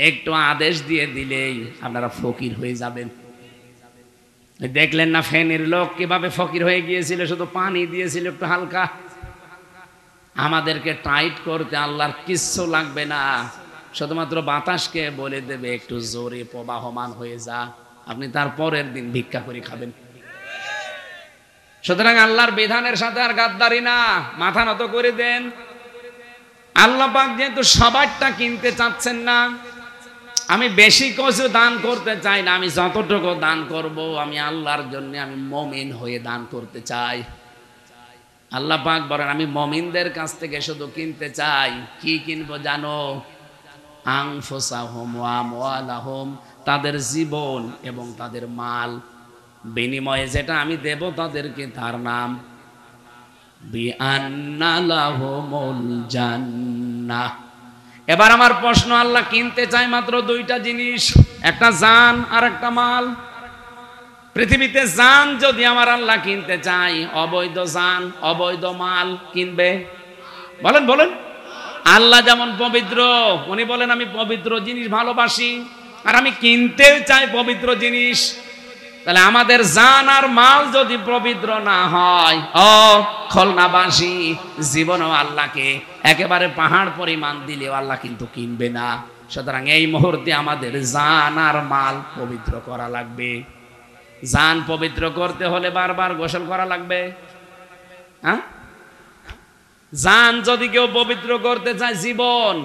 একটু আদেশ দিয়ে দিলেই আপনারা ফকির হয়ে যাবেন। দেখলেন না ফেনীর লোক কিভাবে ফকির হয়ে গিয়েছিল? শুধু পানি দিয়েছিল একটু হালকা। আমাদেরকে টাইট করতে আল্লাহর কিচ্ছু লাগবে না, শুধুমাত্র বাতাসকে বলে দেবে একটু জোরে প্রবাহমান হয়ে যা, আপনি তার পরের দিন ভিক্ষা করে খাবেন। সুতরাং আল্লাহর বিধানের সাথে আর গাদ্দারি না, মাথা নত করে দেন। আল্লাহ পাক যেহেতু সবারটা কিনতে চাচ্ছেন না, আমি বেশি কিছু দান করতে চাই না, আমি যতটুকু দান করব আমি আল্লাহর জন্য, আমি মুমিন হয়ে দান করতে চাই। আল্লাহ পাক বলেন, আমি মুমিনদের কাছ থেকে শুধু কিনতে চাই। কি কিনবো জানো? আনফুসাহুম ওয়া আমওয়ালাহুম, তাদের জীবন এবং তাদের মাল। বিনিময়ে যেটা আমি দেব তাদেরকে, তার নাম বিআন্না লাহুমুল জান্নাহ। এবার আমার প্রশ্ন, আল্লাহ কিনতে চাই মাত্র 2টা জিনিস, একটা জান আর একটা মাল। পৃথিবীতে জান যদি আমার আল্লাহ কিনতে চাই, অবৈধ জান অবৈধ মাল কিনবে? বলেন বলেন। আল্লাহ যেমন পবিত্র, উনি বলেন আমি পবিত্র জিনিস ভালোবাসি আর আমি কিনতেও চাই পবিত্র জিনিস। তাহলে আমাদের জান আর মাল যদি পবিত্র না হয়, ও খুলনাবাসী জীবনও আল্লাহকে একেবারে পাহাড় পরিমাণ দিলেও আল্লাহ কিন্তু কিনবে না। সুতরাং এই মুহূর্তে আমাদের জান আর মাল পবিত্র করা লাগবে। জান পবিত্র করতে হলে বারবার গোসল করা লাগবে। হ্যাঁ, জান যদি কেউ পবিত্র করতে চায়, জীবন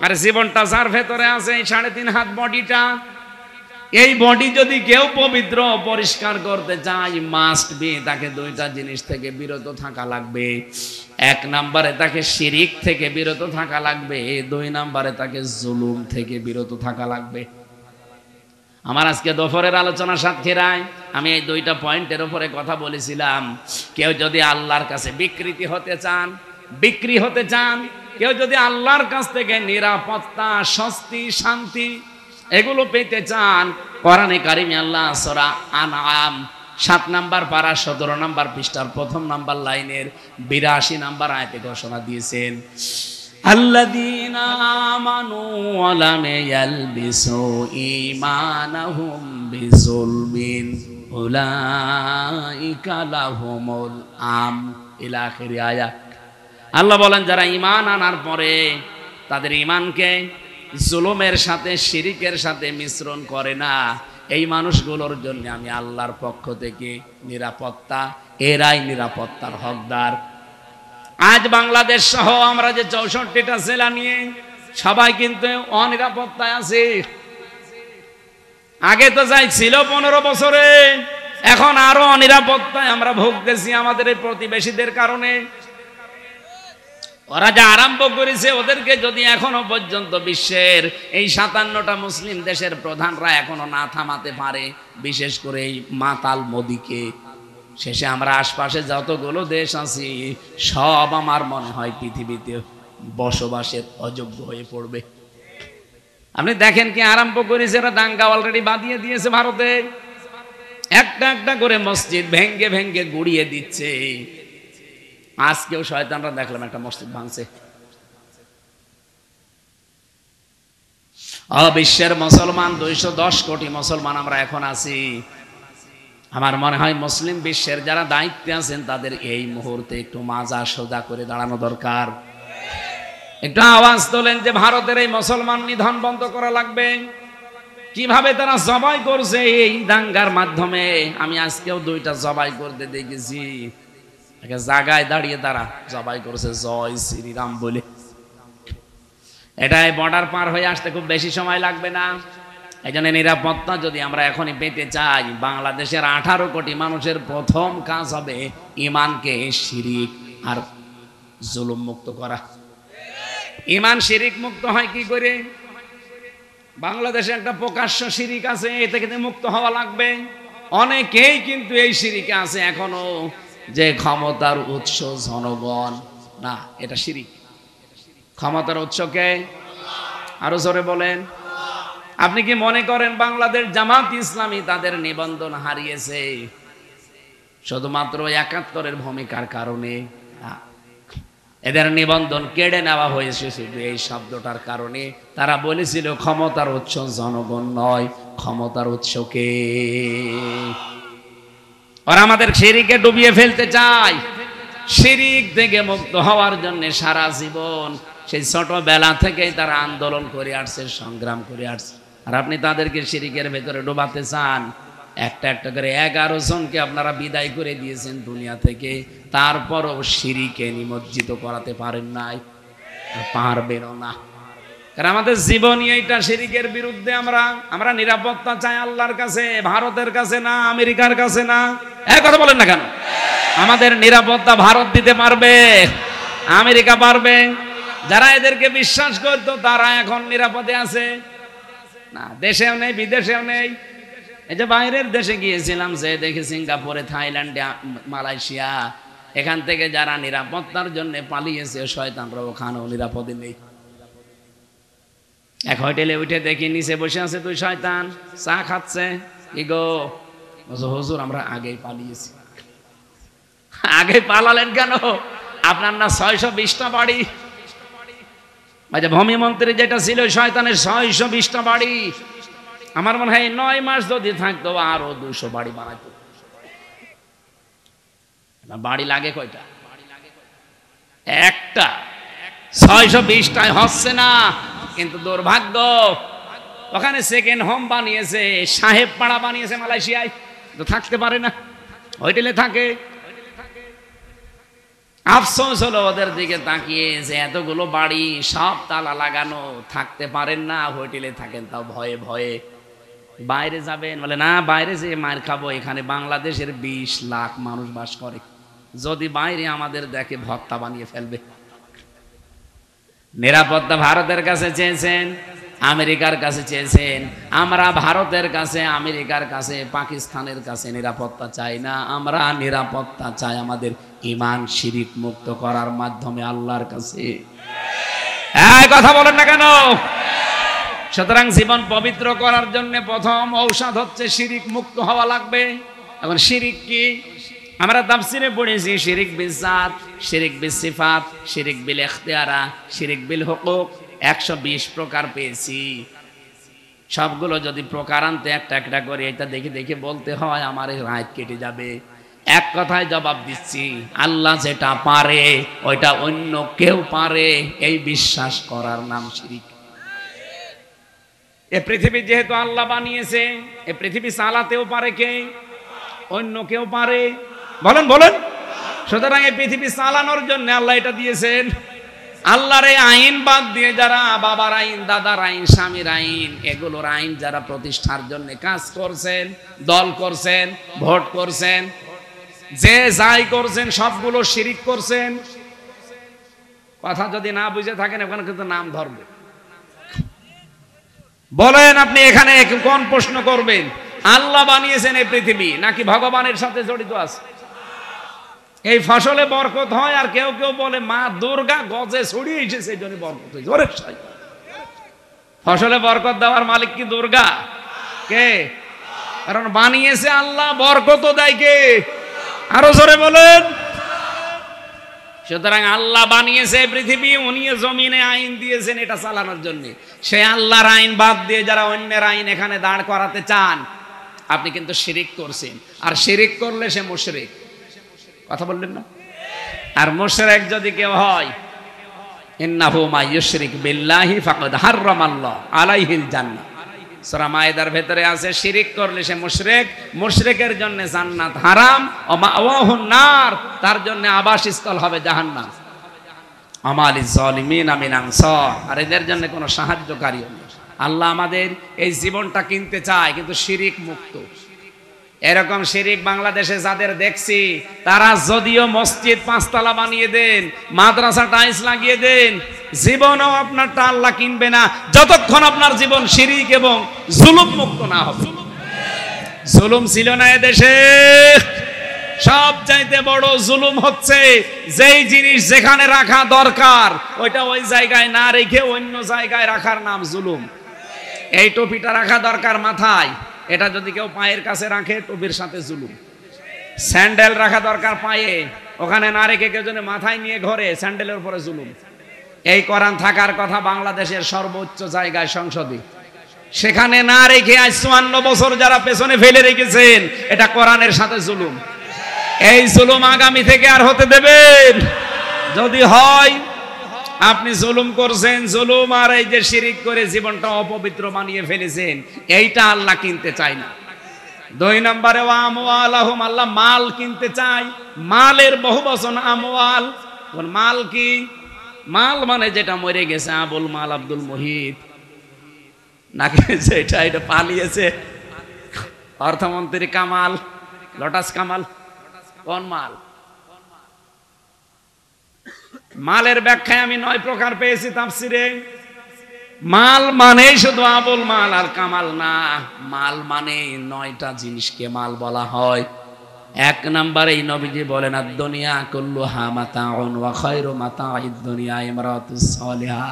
আর জীবনটা যার ভেতরে আছে, এই 3.5 হাত বডিটা, এই বডি যদি কেউ পবিত্র পরিষ্কার করতে চায়, মাস্ট বি তাকে দুইটা জিনিস থেকে বিরত থাকা লাগবে। 1 নম্বরে তাকে শিরিক থেকে বিরত থাকা লাগবে, 2 নম্বরে তাকে জুলুম থেকে বিরত থাকা লাগবে। আমার আজকে দুপুরের আলোচনা সাথীরাই আমি এই 2টা পয়েন্টের উপরে কথা বলেছিলাম। কেউ যদি আল্লাহর কাছে বিকৃতি হতে চান, বিক্রি হতে চান, কেউ যদি আল্লাহর কাছ থেকে নিরাপত্তা, স্বস্তি, শান্তি এগুলো পেতে চান, কোরআনে কারিমে আল্লাহ সূরা আনআম 7 নম্বর পারা 17 নম্বর পৃষ্ঠার 1ম নম্বর লাইনের 82 নম্বর আয়াতে ঘোষণা দিয়েছেন, আল্লাযীনা আমানু ওয়া লাম ইয়ালবিসু ঈমানাহুম বিযুলমিন উলাইকা লাহুমুল আমন ইলা আখির আয়াত। আল্লাহ বলেন যারা ঈমান আনার পরে তাদের ঈমানকে জুলুমের সাথে, শিরিকের সাথে মিশ্রণ করে না, এই মানুষগুলোর জন্য আমি আল্লাহর পক্ষ থেকে নিরাপত্তা, এরাই নিরাপত্তার হকদার। আজ বাংলাদেশ সহ আমরা যে 64টা জেলা নিয়ে সবাই কিন্তু অনিরাপত্তায় আছে। আগে তো যাই ছিল 15 বছরে, এখন আরো অনিরাপত্তায় আমরা ভুগতেছি আমাদের এই প্রতিবেশীদের কারণে। ওরা যা আরম্ভ করেছে, ওদেরকে যদি এখনো পর্যন্ত বিশ্বের এই 57টা মুসলিম দেশের প্রধানরা এখনো না থামাতে পারে, বিশেষ করে এই মাতাল মোদিকে, শেষে আমরা আশপাশে যতগুলো দেশ আছি সব আমার মনে হয় পৃথিবীতে বসবাসের অযোগ্য হয়ে পড়বে। আপনি দেখেন কি আরম্ভ করেছে, এরা দাঙ্গা অলরেডি বাঁধিয়ে দিয়েছে ভারতে। একটা একটা করে মসজিদ ভেঙ্গে ভেঙ্গে গুড়িয়ে দিচ্ছে। আজকেও শয়তানরা দেখলাম একটা মসজিদ ভাঙছে। বিশ্বের মুসলমান 210 কোটি মুসলমান আমরা এখন আছি। আমার মনে হয় মুসলিম বিশ্বের যারা দায়িত্বে আছেন তাদের এই মুহূর্তে একটু মাজা সোজা করে দাঁড়ানো দরকার। একটু আওয়াজ তোলেন যে ভারতের এই মুসলমান নিধন বন্ধ করা লাগবে। কিভাবে তারা জবাই করছে এই দাঙ্গার মাধ্যমে। আমি আজকেও 2টা জবাই করতে দেখেছি। একটা জায়গায় দাঁড়িয়ে তারা জবাই করেছে জয় শ্রীরাম বলে। এটাই বর্ডার পার হয়ে আসতে খুব বেশি সময় লাগবে না। এই জন্য নিরাপত্তা যদি আমরা এখনই পেতে চাই, বাংলাদেশের 18 কোটি মানুষের প্রথম কাজ হবে ঈমানকে শিরিক আর জুলুম মুক্ত করা। ঈমান শিরিক মুক্ত হয় কি করে? বাংলাদেশে একটা প্রকাশ্য শিরিক আছে, এ থেকে মুক্ত হওয়া লাগবে। অনেকেই কিন্তু এই শিরিকে আছে এখনো, যে ক্ষমতার উৎস জনগণ না, এটা শিরিক। ক্ষমতার উৎসকে আরো জোরে বলেন। আপনি কি মনে করেন বাংলাদেশ জামাত ইসলামী তাদের নিবন্ধন হারিয়েছে শুধুমাত্র 71-এর ভূমিকার কারণে? এদের নিবন্ধন কেড়ে নেওয়া হয়েছে শুধু এই শব্দটার কারণে। তারা বলেছিল ক্ষমতার উৎস জনগণ নয়, ক্ষমতার উৎসকে। ওরা আমাদের শিরিকে ডুবিয়ে ফেলতে চায়। শিরিক থেকে মুক্ত হওয়ার জন্য সারা জীবন সেই ছোটবেলা থেকেই তারা আন্দোলন করে আসছে, সংগ্রাম করে আসছে। আর আপনি তাদেরকে শিরিকের ভেতরে ডোবাতে চান। একটা একটা করে 11 জনকে আপনারা বিদায় করে দিয়েছেন দুনিয়া থেকে, তারপরও শিরিকে নিমজ্জিত করাতে পারেন নাই, পারবেনও না। কারণ আমাদের জীবনই এইটা শিরিকের বিরুদ্ধে। আমরা নিরাপত্তা চাই আল্লাহর কাছে, ভারতের কাছে না, আমেরিকার কাছে না। এক কথা বলেন না কেন? আমাদের নিরাপত্তা ভারত দিতে পারবে, আমেরিকা পারবে। যারা এদেরকে বিশ্বাস করতো তারা এখন নিরাপদে আছে না, দেশেও নেই, বিদেশেও নেই। এই যে বাইরের দেশে গিয়েছিলাম, যে দেখি সিঙ্গাপুরে, থাইল্যান্ডে, মালয়েশিয়া, এখান থেকে যারা নিরাপত্তার জন্য পালিয়েছে শয়তানরা ওখানেও নিরাপদে নেই। এক হোটেলে উঠে দেখি নিচে বসে আছে 2 শয়তান, চা খাচ্ছে। কি গো? হুজুর আমরা আগেই পালিয়েছি। আগে পালালেন কেন? আপনার না 620টা বাড়ি? যে ভূমি মন্ত্রী যেটা ছিল শয়তানের 620টা বাড়ি, আমার মনে হয় 9 মাস যদি থাকতো আরো 200 বাড়ি বানাইতো। বাড়ি লাগে কয়টা? একটা। 620টায় হচ্ছে না, কিন্তু দুর্ভাগ্য ওখানে সেকেন্ড হোম বানিয়েছে, সাহেব পাড়া বানিয়েছে মালয়েশিয়ায়, তো থাকতে পারে না, হোটেলে থাকে। আফসোস হলো ওদের দিকে তাকিয়ে যে এতগুলো বাড়ি সব তালা লাগানো, থাকতে পারেন না, হোটেলে থাকেন তাও ভয়ে ভয়ে। বাইরে যাবেন বলে না, বাইরে যে মার খাবো, এখানে বাংলাদেশের 20 লাখ মানুষ বাস করে, যদি বাইরে আমাদের দেখে ভর্তা বানিয়ে ফেলবে। নিরাপত্তা ভারতের কাছে চেয়েছেন, আমেরিকার কাছে চেয়েছেন, আমরা ভারতের কাছে, আমেরিকার কাছে, পাকিস্তানের কাছে নিরাপত্তা চাই না, আমরা নিরাপত্তা চাই আমাদের ঈমান শিরিক মুক্ত করার মাধ্যমে আল্লাহর কাছে। এই কথা বলেন না কেন? সুতরাং জীবন পবিত্র করার জন্য প্রথম ঔষধ হচ্ছে শিরিক মুক্ত হওয়া লাগবে। এখন শিরিক কি? আমরা তাফসিরে পড়েছি শিরিক বিল জাত, শিরিক বিল সিফাত, শিরিক বিল ইখতিয়ারা, শিরিক বিল হুকুক, 120 প্রকার পেয়েছি। সবগুলো যদি প্রকারান্তে একটা একটা করে এটা দেখে দেখে বলতে হয়, আমার রাত কেটে যাবে। এক কথায় জবাব দিচ্ছি, আল্লাহ যেটা পারে ওইটা অন্য কেউ পারে, এই বিশ্বাস করার নাম শিরিক। এ পৃথিবী যেহেতু আল্লাহ বানিয়েছে, এ পৃথিবী চালাতেও পারে কে? অন্য কেউ পারে? বলেন বলেন। সুতরাং এই পৃথিবী চালানোর জন্য আল্লাহ এটা দিয়েছেন। আল্লাহর এই আইন বাদ দিয়ে যারা বাবার আইন, দাদার আইন, স্বামীর আইন, এগুলোর আইন যারা প্রতিষ্ঠার জন্য কাজ করছেন, দল করছেন, ভোট করছেন, যে যাই করছেন সবগুলো শিরিক করছেন। কথা যদি না বুঝে থাকেন ওখানে কিন্তু নাম ধরবে। বলেন আপনি এখানে কোন প্রশ্ন করবেন? আল্লাহ বানিয়েছেন এই পৃথিবী নাকি ভগবানের সাথে জড়িত আছে? এই ফসলে বরকত হয়, আর কেউ কেউ বলে মা দুর্গা গজে ছড়িয়ে এসেছে এই জন্য বরকত হয়েছে। ফসলে বরকত দেওয়ার মালিক কি দুর্গা? কে? কারণ বানিয়েছে আল্লাহ, বরকত দেয় কে? আরো জোরে বলেন। সুতরাং আল্লাহ বানিয়েছে পৃথিবী, উনি জমিনে আইন দিয়েছেন এটা চালানোর জন্য। সে আল্লাহর আইন বাদ দিয়ে যারা অন্যের আইন এখানে দাঁড় করাতে চান, আপনি কিন্তু শিরিক করছেন। আর শিরিক করলে সে মুশরিক। কথা বললেন না? আর মুশরিক যদি কেউ হয়, ইন্নাহু মা ইউশরিক বিল্লাহি ফাকাদ হারামাল্লাহু আলাইহিল জান্নাহ। সূরা মায়েদার ভেতরে আছে শিরিক করলে সে মুশরিক, মুশরিকের জন্য জান্নাত হারাম, ও মাওয়াহুন নার, তার জন্য আবাসস্থল হবে জাহান্নাম। আমালিজ জালিমিনা মিন আনসার, আর এদের জন্য কোনো সাহায্যকারী নেই। আল্লাহ আমাদের এই জীবনটা কিনতে চায়, কিন্তু শিরিক মুক্ত। এরকম শিরিক বাংলাদেশে যাদের দেখছি, তারা যদিও মসজিদ 5 তলা বানিয়ে দেন, মাদ্রাসা টাইলস লাগিয়ে দেন, জীবনও আপনারটা আল্লাহ কিনবে না যতক্ষণ আপনার জীবন শিরিক এবং জুলুম মুক্ত না হবে। জুলুম ছিল না এদেশে? সবচাইতে বড় জুলুম হচ্ছে যেই জিনিস যেখানে রাখা দরকার ওইটা ওই জায়গায় না রেখে অন্য জায়গায় রাখার নাম জুলুম। এই টুপিটা রাখা দরকার মাথায়, এটা যদি কেউ পায়ের কাছে রাখে টুপির সাথে জুলুম। স্যান্ডেল রাখা দরকার পায়ে, ওখানে না রেখে কেউ যদি মাথায় নিয়ে ঘরে, স্যান্ডেলের উপরে জুলুম। এই কোরআন থাকার কথা বাংলাদেশের সর্বোচ্চ জায়গায় সংসদে, সেখানে না রেখে আজ 54 বছর যারা পেছনে ফেলে রেখেছেন, এটা কোরআনের সাথে জুলুম। এই জুলুম আগামী থেকে আর হতে দেবেন? যদি হয় আপনি জুলুম করছেন, জুলুম আর এই যে শিরিক করে জীবনটা অপবিত্র বানিয়ে ফেলেছেন, এইটা আল্লাহ কিনতে চায় না। 2 নম্বরে আমওয়ালাহুম, আল্লাহ মাল কিনতে চায়। মালের বহুবচন আমওয়াল। মাল কি? মাল মানে যেটা মরে গেছে, আবুল মাল, আব্দুল মুহিত, নাকি যেটা এটা পালিয়েছে, অর্থমন্ত্রী কামাল, লোটাস কামাল, কোন মাল? মালের ব্যাখ্যায় আমি 9 প্রকার পেয়েছি তাফসিরে। মাল মানে শুধু আবুল মাল আর কামাল না, মাল মানে 9টা জিনিসকে মাল বলা হয়। 1 নম্বরে নবীজি বলেন, আদ-দুনিয়া কুল্লুহা মাতাউন ওয়া খায়রু মাতাইদ দুনিয়া ইমরাতুস সালিহা।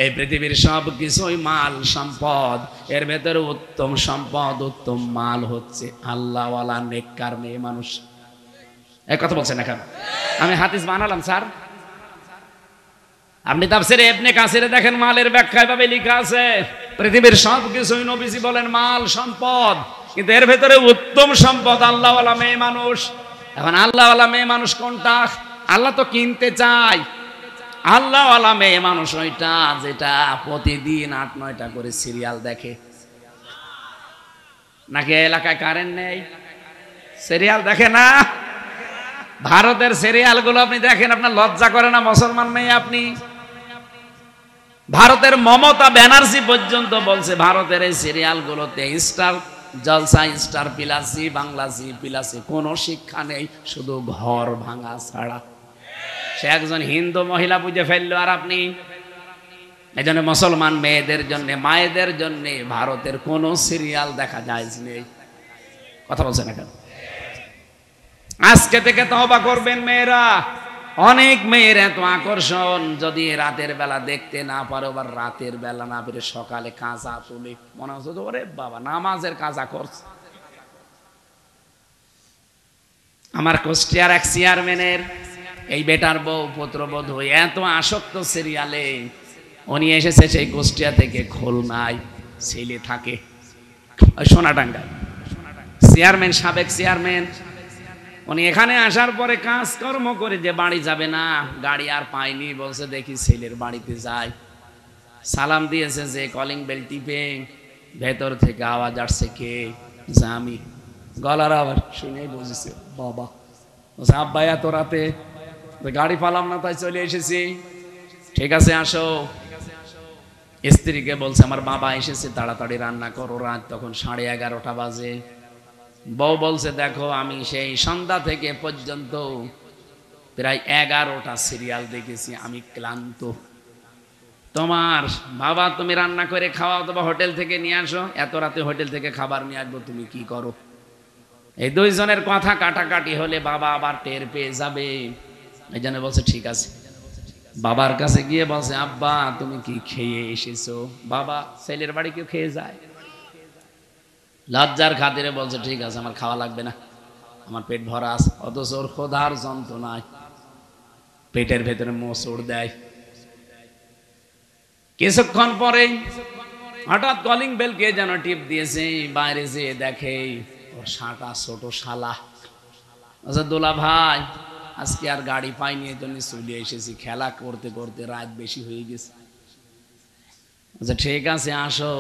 এই পৃথিবীর সব কিছুই মাল, সম্পদ। এর ভেতরে উত্তম সম্পদ, উত্তম মাল হচ্ছে আল্লাহওয়ালা নেককার মেয়ে মানুষ। এই কথা বলছেন এখন? আমি হাদিস বানালাম স্যার, আপনি তাফসীরে ইবনে কাসিরে দেখেন, মালের ব্যাখ্যা এভাবে লেখা আছে, পৃথিবীর সব কিছুই নবীজি বলেন মাল সম্পদ, কিন্তু এর ভেতরে উত্তম সম্পদ আল্লাহওয়ালা মেয়ে মানুষ। এখন আল্লাহওয়ালা মেয়ে মানুষ কোনটা? আল্লাহ তো কিনতে চায়। আল্লাহওয়ালা মেয়ে মানুষ ওইটা যেটা প্রতিদিন 8-9টা করে সিরিয়াল দেখে। নাকি এলাকায় কারেন্ট নেই, সিরিয়াল দেখে না? ভারতের সিরিয়াল গুলো আপনি দেখেন, আপনার লজ্জা করে না? মুসলমান মেয়ে আপনি। ভারতের মমতা ব্যানার্জি পর্যন্ত বলছে ভারতের এই সিরিয়াল গুলোতে স্টার জলসা, স্টার প্লাসি, বাংলা জি প্লাসি কোনো শিক্ষা নেই, শুধু ঘর ভাঙা ছাড়া। সে একজন হিন্দু মহিলা বুঝে ফেললো, আর আপনি। এই জন্য মুসলমান মেয়েদের জন্য, মায়েদের জন্য ভারতের কোনো সিরিয়াল দেখা যায় নেই। কথা বলছে না কেন? আজকে থেকে তওবা করবেন মেয়েরা। অনেক মেয়ের এত আকর্ষণ, যদি রাতের বেলা দেখতে না পারো, আবার রাতের বেলা না পেরে সকালে কাঁচা তুলে মনে হচ্ছে ওরে বাবা নামাজের কাঁচা করছে। আমার কুষ্টিয়ার এক চেয়ারম্যানের এই বেটার বউ পুত্রবধূ এত আসক্ত সিরিয়ালে, উনি এসেছে সেই কুষ্টিয়া থেকে খুলনায়, ছেলে থাকে সোনাডাঙ্গায়, চেয়ারম্যান, সাবেক চেয়ারম্যান। উনি এখানে আসার পরে কাজকর্ম করে যে বাড়ি যাবে না, গাড়ি আর পায়নি, বলছে দেখি ছেলের বাড়িতে যাই। সালাম দিয়েছে, যে কলিং বেল টিপে ভেতর থেকে আওয়াজ আসছে, কে? আমি। গলার আবার শুনেই বুঝেছে বাবা। বলছে আব্বা এত রাতে? গাড়ি পালাম না তাই চলে এসেছি। ঠিক আছে আসো। স্ত্রীকে বলছে আমার বাবা এসেছে, তাড়াতাড়ি রান্না করো। রাত তখন 11:30 বাজে। বউ বলছে দেখো আমি সেই সন্ধ্যা থেকে পর্যন্ত প্রায় 11টা সিরিয়াল দেখেছি, আমি ক্লান্ত। তোমার বাবা তুমি রান্না করে খাওয়াও, অথবা হোটেল থেকে নিয়ে আসো। এত রাতে হোটেল থেকে খাবার নিয়ে আসবো, তুমি কি করো? এই দুইজনের কথা কাটাকাটি হলে বাবা আবার টের পেয়ে যাবে। এই জন্য বলছে ঠিক আছে। বাবার কাছে গিয়ে বলছে আব্বা তুমি কি খেয়ে এসেছো? বাবা ছেলের বাড়ি কেউ খেয়ে যায়? লজ্জার খাতিরে বলছে ঠিক আছে, আমার খাওয়া লাগবে না, আমার পেট ভরা আছে। অথচ ওর ক্ষুধার যন্ত্রণায় পেটের ভেতরে মোচড় দেয়। কিছুক্ষণ পরে হঠাৎ কলিং বেল কে যেন টিপ দিয়েছে। বাইরে যেয়ে দেখে ওর সাটা ছোট শালা। আচ্ছা দোলা ভাই আজকে আর গাড়ি পাইনি, এই জন্য চলে এসেছি, খেলা করতে করতে রাত বেশি হয়ে গেছে। আচ্ছা ঠিক আছে আসো,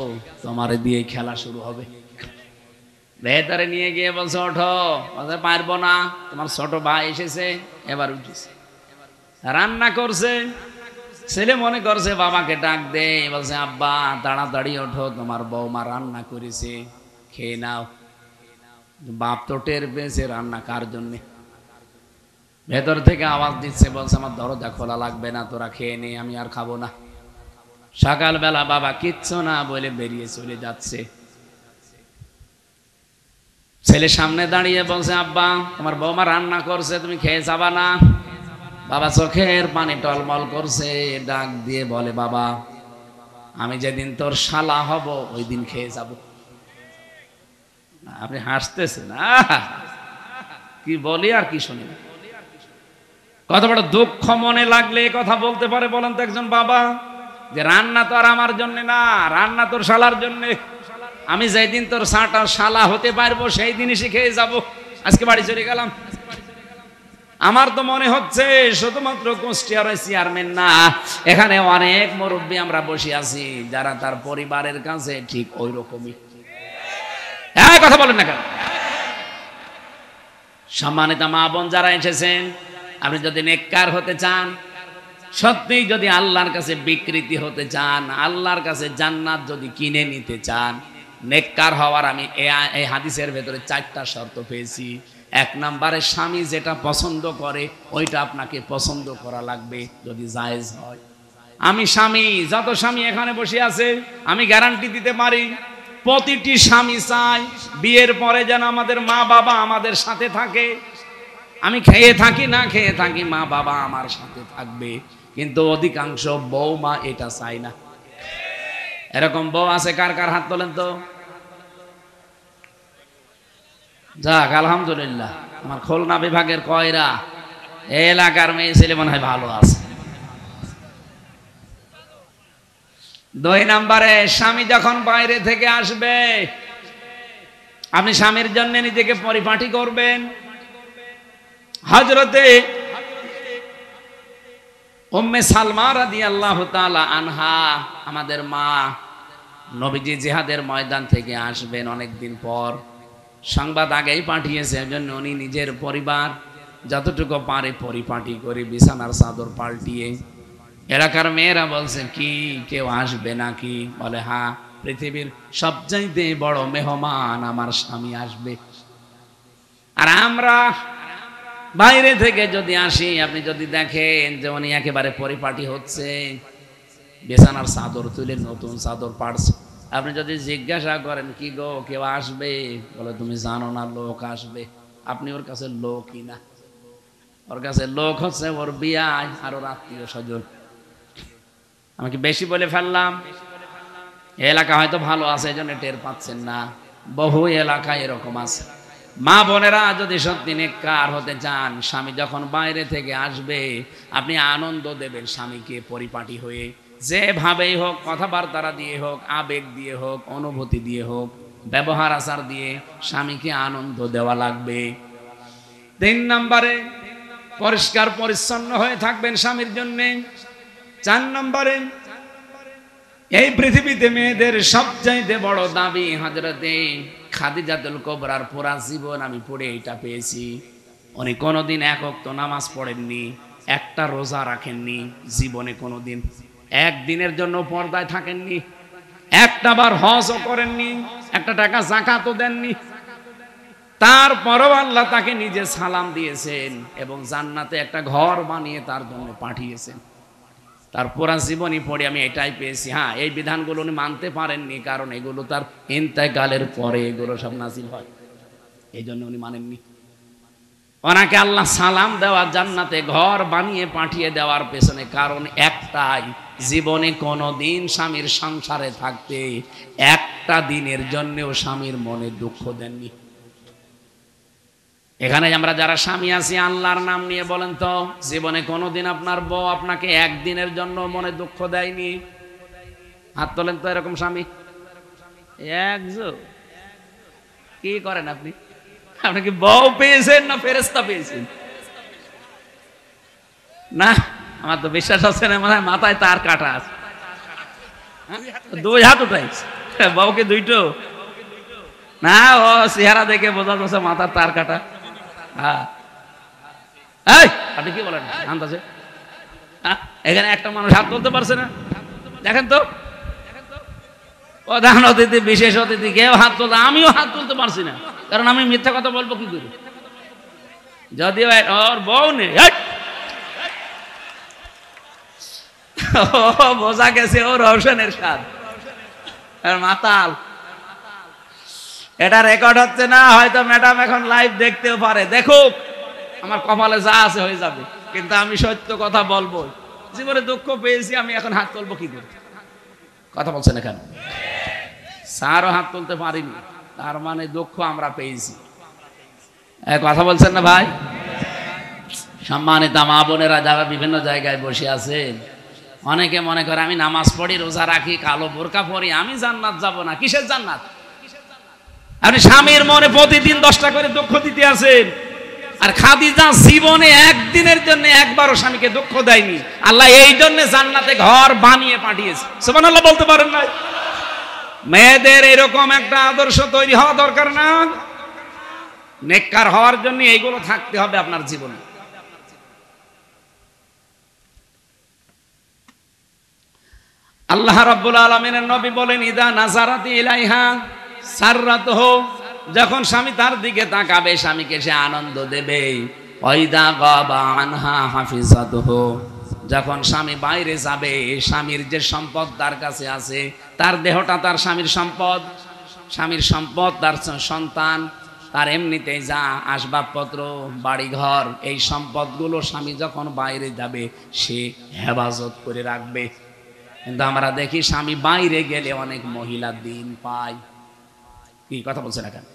তোমার দিয়ে খেলা শুরু হবে। ভেতরে নিয়ে গিয়ে বলছে ওঠো। বলছে পারবো না, তোমার ছোট ভাই এসেছে। এবার উঠেছে, রান্না করছে। ছেলে মনে করছে বাবাকে ডাক দে, বলছে আব্বা তাড়াতাড়ি ওঠো, তোমার বৌমা রান্না করেছে, খেয়ে নাও। বাপ তো টের পেয়েছে রান্না কার জন্যে। ভেতর থেকে আওয়াজ দিচ্ছে, বলছে আমার দরজা খোলা লাগবে না, তোরা খেয়ে নে, আমি আর খাবো না। সকালবেলা বাবা কিচ্ছু না বলে বেরিয়ে চলে যাচ্ছে। ছেলে সামনে দাঁড়িয়ে বলছে আব্বা তোমার বৌমা রান্না করছে, তুমি খেয়ে যাবা না? বাবা চোখের পানি টলমল করছে, ডাক দিয়ে বলে বাবা আমি যেদিন তোর শালা হব ওই দিন খেয়ে যাব। আপনি হাসতেছেন, কি বলি আর কি শুনি। কত বড় দুঃখ মনে লাগলে কথা বলতে পারে বলেন তো একজন বাবা, যে রান্না তো আর আমার জন্য না, রান্না তোর শালার জন্য। আমি যেদিন তোর সাটা শালা হতে পারবো সেই দিনই শিখে যাব। আজকে বাড়ি চলে গেলাম। আমার তো মনে হচ্ছে শুধুমাত্র কুষ্টিয়ার চেয়ারম্যান না, এখানে অনেক মুরব্বী আমরা বসে আছি যারা তার পরিবারের কাছে ঠিক ওই রকমই। হ্যাঁ কথা বলেন না কেন? সম্মানিত মা বোন যারা এসেছেন, আপনি যদি নেককার হতে চান, সত্যি যদি আল্লাহর কাছে বিকৃতি হতে চান, আল্লাহর কাছে জান্নাত যদি কিনে নিতে চান, নেককার হওয়ার আমি এই হাদিসের ভেতরে 4টা শর্ত পেয়েছি। 1 নম্বরে স্বামী যেটা পছন্দ করে ওইটা আপনাকে পছন্দ করা লাগবে যদি জায়েজ হয়। আমি স্বামী, যত স্বামী এখানে বসে আছে আমি গ্যারান্টি দিতে পারি প্রতিটি স্বামী চায় বিয়ের পরে যেন আমাদের মা বাবা আমাদের সাথে থাকে। আমি খেয়ে থাকি না খেয়ে থাকি, মা বাবা আমার সাথে থাকবে। কিন্তু অধিকাংশ বৌমা এটা চায় না। এরকম বউ আছে কার কার হাত তোলেন তো? যাক আলহামদুলিল্লাহ, আমার খুলনা বিভাগের কয়রা এলাকার মেয়ে ছেলে মনে হয় ভালো আছে। দুই নম্বরে, স্বামী যখন বাইরে থেকে আসবে আপনি স্বামীর জন্য নিজেকে পরিপাটি করবেন। হযরতে উম্মে সালমা রাদিয়াল্লাহু তাআলা আনহা, আমাদের মা, নবীজি জিহাদের ময়দান থেকে আসবেন অনেকদিন পর, সংবাদ আগেই পাঠিয়েছে, এজন্য উনি নিজের পরিবার যতটুকু পারে পরিপাটি করে বিছানার চাদর পাল্টিয়ে। এলাকার মেয়েরা বলছে, কি কেউ আসবে নাকি? বলে, হ্যাঁ, পৃথিবীর সবচাইতে বড় মেহমান আমার স্বামী আসবে। আর আমরা বাইরে থেকে যদি আসি, আপনি যদি দেখেন যে উনি একেবারে পরিপাটি হচ্ছে, বিছানার চাদর তুলে নতুন চাদর পাড়ছে, আপনি যদি জিজ্ঞাসা করেন, কি গো কেউ আসবে? বলে, তুমি জানো না লোক আসবে। আপনি ওর কাছে লোকই না, ওর কাছে লোক হচ্ছে ওর বিয়াই আর ওর আত্মীয় স্বজন। আমি কি বেশি বলে ফেললাম? এলাকা হয়তো ভালো আছে, এই জন্য টের পাচ্ছেন না, বহু এলাকায় এরকম আছে। মা বোনেরা, যদি সত্যি নেককার হতে চান, স্বামী যখন বাইরে থেকে আসবে আপনি আনন্দ দেবেন স্বামীকে পরিপাটি হয়ে, যেভাবেই হোক, কথাবার্তা দিয়ে হোক, আবেগ দিয়ে হোক, অনুভূতি দিয়ে হোক, ব্যবহার আচার দিয়ে স্বামীকে আনন্দ দেওয়া লাগবে। 3 নম্বরে, পরিষ্কার পরিচ্ছন্ন হয়ে থাকবেন স্বামীর জন্য। 4 নম্বরে, এই পৃথিবীতে মেয়েদের সবচাইতে বড় দাবি, হযরতে খাদিজাতুল কুবরার পুরা জীবন আমি পড়ে এটা পেয়েছি, উনি কোনোদিন এক ওয়াক্ত নামাজ পড়েননি, একটা রোজা রাখেননি, জীবনে কোনোদিন একদিনের জন্য পর্দায় থাকেননি, একটা বার হজও করেননি, একটা টাকা যাকাতও দেননি। তারপরও আল্লাহ তাকে নিজে সালাম দিয়েছেন এবং জান্নাতে একটা ঘর বানিয়ে তার জন্য পাঠিয়েছেন। তার পুরা জীবনী পড়ে আমি এটাই পেয়েছি। হ্যাঁ, এই বিধানগুলো উনি মানতে পারেননি, কারণ এগুলো তার ইন্তেকালের পরে এগুলো সব নাজিল হয়, এই জন্য উনি মানেননি। ওনাকে আল্লাহ সালাম দেওয়া, জান্নাতে ঘর বানিয়ে পাঠিয়ে দেওয়ার পেছনে কারণ একটাই, জীবনে কোনোদিন স্বামীর সংসারে থাকতে একটা দিনের জন্যও স্বামীর মনে দুঃখ দেননি। এখানে আমরা যারা স্বামী আছি, আল্লাহর নাম নিয়ে বলেন তো, জীবনে কোনোদিন আপনার বউ আপনাকে একদিনের জন্য মনে দুঃখ দেয়নি? হাত তোলেন তো এরকম স্বামী। একজন কি করেন আপনি? আপনি কি বউ পেয়েছেন না ফেরেশতা পেয়েছেন? না, আমার তো বিশ্বাস হচ্ছে না, মানে মাথায় তার কাটা আছে। 2 হাত উঠাইছে, বউকে 2টো না, ও চেহারা দেখে বোঝা যাচ্ছে মাথার তার কাটা। হ্যাঁ, আপনি কি বলেন আন্দাজে? এখানে একটা মানুষ হাত তুলতে পারছে না? দেখেন তো, প্রধান অতিথি, বিশেষ অতিথি, কেউ হাত তুলতে, আমিও হাত তুলতে পারছি না, কারণ আমি মিথ্যা কথা বলবো কি করে? যদিও ওর বউ নেই, বোঝা গেছে ওর রওশনের স্বাদ, মাতাল। এটা রেকর্ড হচ্ছে না, হয়তো ম্যাডাম এখন লাইভ দেখতেও পারে, দেখুক, আমার কপালে যা আছে হয়ে যাবে, কিন্তু আমি সত্য কথা বলবো। জীবনে দুঃখ পেয়েছি, আমি এখন হাত তুলবো কি করে? কথা বলছেন এখানে, স্যারও হাত তুলতে পারিনি, তার মানে দুঃখ আমরা পেয়েছি। কথা বলছেন না ভাই? সম্মানিত মা বোনেরা যারা বিভিন্ন জায়গায় বসে আছেন, অনেকে মনে করে আমি নামাজ পড়ি, রোজা রাখি, কালো বোরকা পরি, আমি জান্নাত যাব না। কিসের জান্নাত? আপনি স্বামীর মনে প্রতিদিন 10টা করে দুঃখ দিতে আছেন। আর খাদিজা জীবনে একদিনের জন্য একবারও স্বামীকে দুঃখ দেয়নি, আল্লাহ এই জন্য জান্নাতে ঘর বানিয়ে পাঠিয়েছে। সুবহানাল্লাহ বলতে পারেন না? মেয়েদের এরকম একটা আদর্শ তৈরি হওয়া দরকার না? নেককার হওয়ার জন্য এইগুলো থাকতে হবে আপনার জীবনে। আল্লাহ রাব্বুল আলামিনের নবী বলেন, ইদা নাজারাতি ইলাইহা সাররাতহু, যখন স্বামী তার দিকে তাকাবে স্বামীকে সে আনন্দ দেবে। ওয়াইদা গাবা আনহা হাফিজাতুহু, যখন স্বামী বাইরে যাবে স্বামীর যে সম্পদ তার কাছে আছে, তার দেহটা তার স্বামীর সম্পদ, স্বামীর সম্পদ তার সন্তান, তার এমনিতেই যা আসবাবপত্র, বাড়িঘর, এই সম্পদগুলো স্বামী যখন বাইরে যাবে সে হেফাজত করে রাখবে। কিন্তু আমরা দেখি স্বামী বাইরে গেলে অনেক মহিলা দিন পায়। কি কথা বলছে না কেন?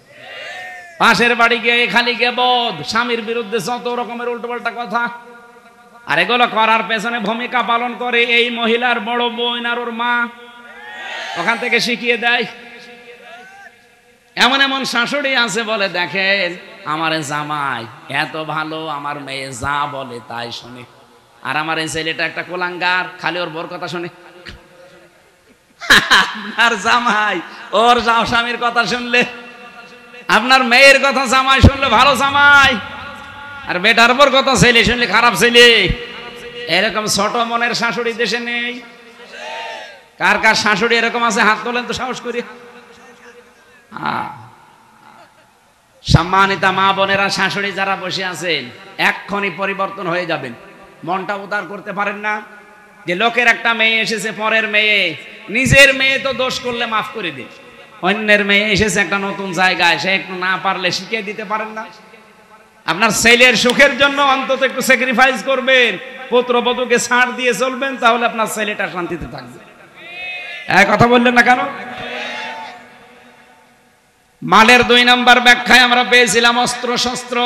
পাশের বাড়ি গিয়ে খালি গেবদ, স্বামীর বিরুদ্ধে যত রকমের উল্টোপাল্টা কথা, আর এগুলো করার পেছনে ভূমিকা পালন করে এই মহিলার বড় বোন আর ওর মা। ওখান থেকে শিখিয়ে দেয়। এমন এমন শাশুড়ি আছে বলে, দেখেন আমার জামাই এত ভালো, আমার মেয়ে যা বলে তাই শোনে, আর আমার এই ছেলেটা একটা কোলাঙ্গার, খালি ওর বোর কথা শোনে। আপনার জামাই ওর স্বামীর কথা শুনলে, আপনার মেয়ের কথা জামাই শুনলে ভালো জামাই, আর বেটার বোর কথা ছেলে শুনলে খারাপ ছেলে। এরকম ছোট মনের শাশুড়ি দেশে নেই? কার কার শাশুড়ি এরকম আছে হাত তোলেন তো সাহস করি। সম্মানিতা মা বোনেরা, শাশুড়ি যারা বসে আছেন, এক্ষুনি পরিবর্তন হয়ে যাবেন। মনটা উদার করতে পারেন না যে লোকের একটা মেয়ে এসেছে, পরের মেয়ে, নিজের মেয়ে তো দোষ করলে মাফ করে দিন, অন্যের মেয়ে এসেছে একটা নতুন জায়গায়, সে একটু না পারলে শিখিয়ে দিতে পারেন না? আপনার ছেলের সুখের জন্য অন্তত একটু স্যাক্রিফাইস করবেন, পুত্রবধূকে ছাড় দিয়ে চলবেন, তাহলে আপনার ছেলেটা শান্তিতে থাকবে। এক কথা বললেন না কেন? মালের 2 নম্বর ব্যাখ্যায় আমরা পেয়েছিলাম অস্ত্র শস্ত্র,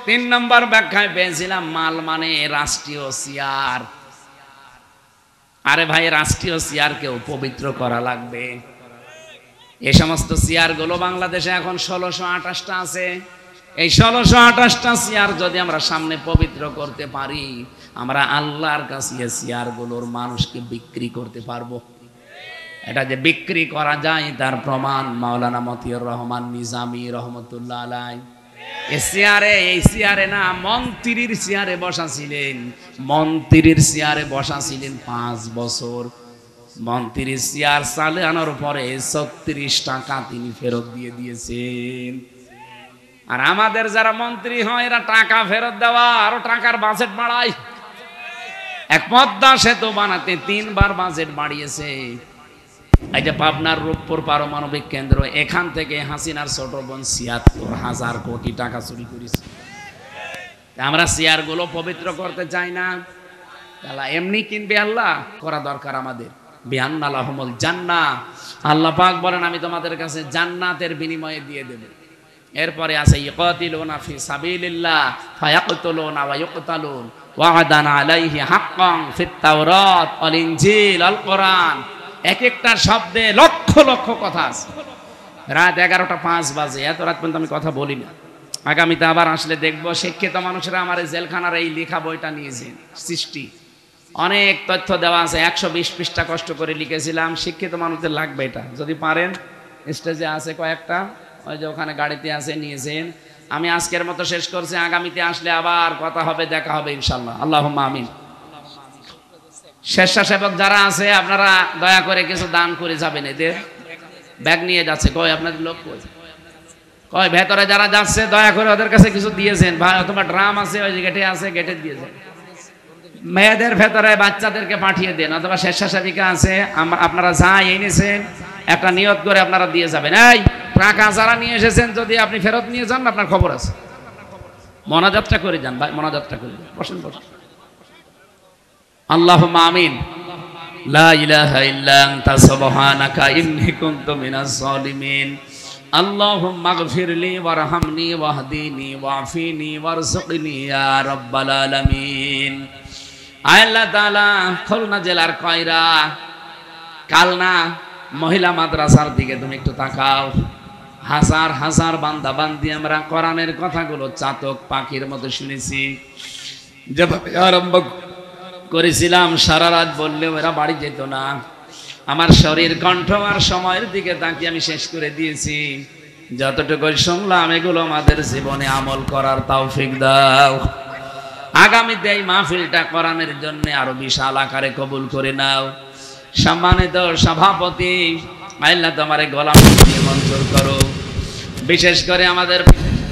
3 নম্বর ব্যাখ্যায় পেয়েছিলাম মাল মানে রাষ্ট্রীয় চেয়ার। আরে ভাই, রাষ্ট্রীয় চেয়ারকেও পবিত্র করা লাগবে। এই সমস্ত চেয়ার গুলো বাংলাদেশে এখন 1628টা আছে। এই 1628টা চেয়ার যদি আমরা সামনে পবিত্র করতে পারি, আমরা আল্লাহর কাছে এই চেয়ার গুলোর মানুষকে বিক্রি করতে পারবো। এটা যে বিক্রি করা যায় তার প্রমাণ মাওলানা মতিউর রহমান নিজামী রহমতুল্লাহ আলাইহি এই চেয়ারে না, মন্ত্রীর চেয়ারে বসা ছিলেন, মন্ত্রীর চেয়ারে বসা ছিলেন 5 বছর। মন্ত্রীর চেয়ার চালানোর পরে 36 টাকা তিনি ফেরত দিয়ে দিয়েছেন। আর আমাদের যারা মন্ত্রী হয় এরা টাকা ফেরত দেওয়া, আরো টাকার বাজেট বাড়ায়। এক পদ্মা সেতু বানাতে 3 বার বাজেট বাড়িয়েছে। এই যে পাবনার রূপপুর পারমাণবিক কেন্দ্র, এখান থেকে হাসিনার ছোট বোন ৭৬,০০০ কোটি টাকা চুরি করেছে। আমরা চেয়ার গুলো পবিত্র করতে চাই না, তাহলে এমনি কিনবে আল্লাহ, করা দরকার আমাদের। বিআন্না লাহুমুল জান্নাহ, আল্লাহ পাক বলেন আমি তোমাদের কাছে জান্নাতের বিনিময়ে দিয়ে দেব। এরপরে আছে ইকাতিলুনা ফি সাবিলিল্লাহ ফায়াকতুলুনা ওয়া ইউকতালুন ওয়া'দান আলাইহি হাক্কান ফিত তাওরাত ওয়াল ইনজিল আল কোরআন। এক একটা শব্দে লক্ষ লক্ষ কথা আছে। রাত 11টা 5 বাজে, এত রাত পর্যন্ত আমি কথা বলি না। আগামীতে আবার আসলে দেখবো শিক্ষিত মানুষরা আমার এই জেলখানার এই লেখা বইটা নিয়েছেন, সৃষ্টি অনেক তথ্য দেওয়া আছে, 120 পৃষ্ঠা কষ্ট করে লিখেছিলাম। শিক্ষিত মানুষদের লাগবে এটা, যদি পারেন। স্টেজে আছে কয়েকটা, ওই যে ওখানে গাড়িতে আছে, নিয়েছেন। আমি আজকের মতো শেষ করছি, আগামীতে আসলে আবার কথা হবে, দেখা হবে ইনশাল্লাহ। আল্লাহুম্মা আমিন। স্বেচ্ছাসেবক যারা আছে আপনারা দয়া করে কিছু দান করে যাবেন। এদের ব্যাগ নিয়ে যাচ্ছে, কই আপনাদের লোক কই ভেতরে যারা যাচ্ছে দয়া করে ওদের কাছে কিছু দিয়েছেন ভাই, অথবা ড্রাম আছে ওই যে গেটে আছে, গেটে দিয়েছেন। মেয়েদের ভেতরে বাচ্চাদেরকে পাঠিয়ে দেন, অথবা স্বেচ্ছাসেবিকা আছে, আপনারা যা এনেছেন একটা নিয়ত করে আপনারা দিয়ে যাবেন। এই টাকা যারা নিয়ে এসেছেন যদি আপনি ফেরত নিয়ে যান, আপনার খবর আছে। মোনাজাতটা করে যান ভাই, মোনাজাতটা করে যান। বসেন বসেন। আল্লাহুম্মা আমিন। লা ইলাহা ইল্লা আনতা সুবহানাকা ইন্নী কুনতু মিনাজ জালিমিন। আল্লাহুম্মা গফিরলি ওয়ারহামনি ওয়াহদিনি ওয়াফিনি ওয়ারযুকনি ইয়া রাব্বাল আলামিন। আল্লাহ তাআলা খুলনা জেলার কয়রা কালনা মহিলা মাদ্রাসার দিকে তুমি একটু তাকাও। হাজার হাজার বান্দা বান্দি আমরা কোরআনের কথাগুলো চাতক পাখির মতো শুনেছি। যেভাবে আরম্ভ করেছিলাম সারা রাত বললেও এরা বাড়ি যেত না। আমার শরীর কণ্ঠ আর সময়ের দিকে তাকিয়ে আমি শেষ করে দিয়েছি। যতটুকু শুনলাম এগুলো আমাদের জীবনে আমল করার তৌফিক দাও। আগামীতে এই মাহফিলটা কোরআনের জন্য আরো বিশাল আকারে কবুল করে নাও। সম্মানিত সভাপতি, আল্লাহ তোমার গোলাম মঞ্জুর করো। বিশেষ করে আমাদের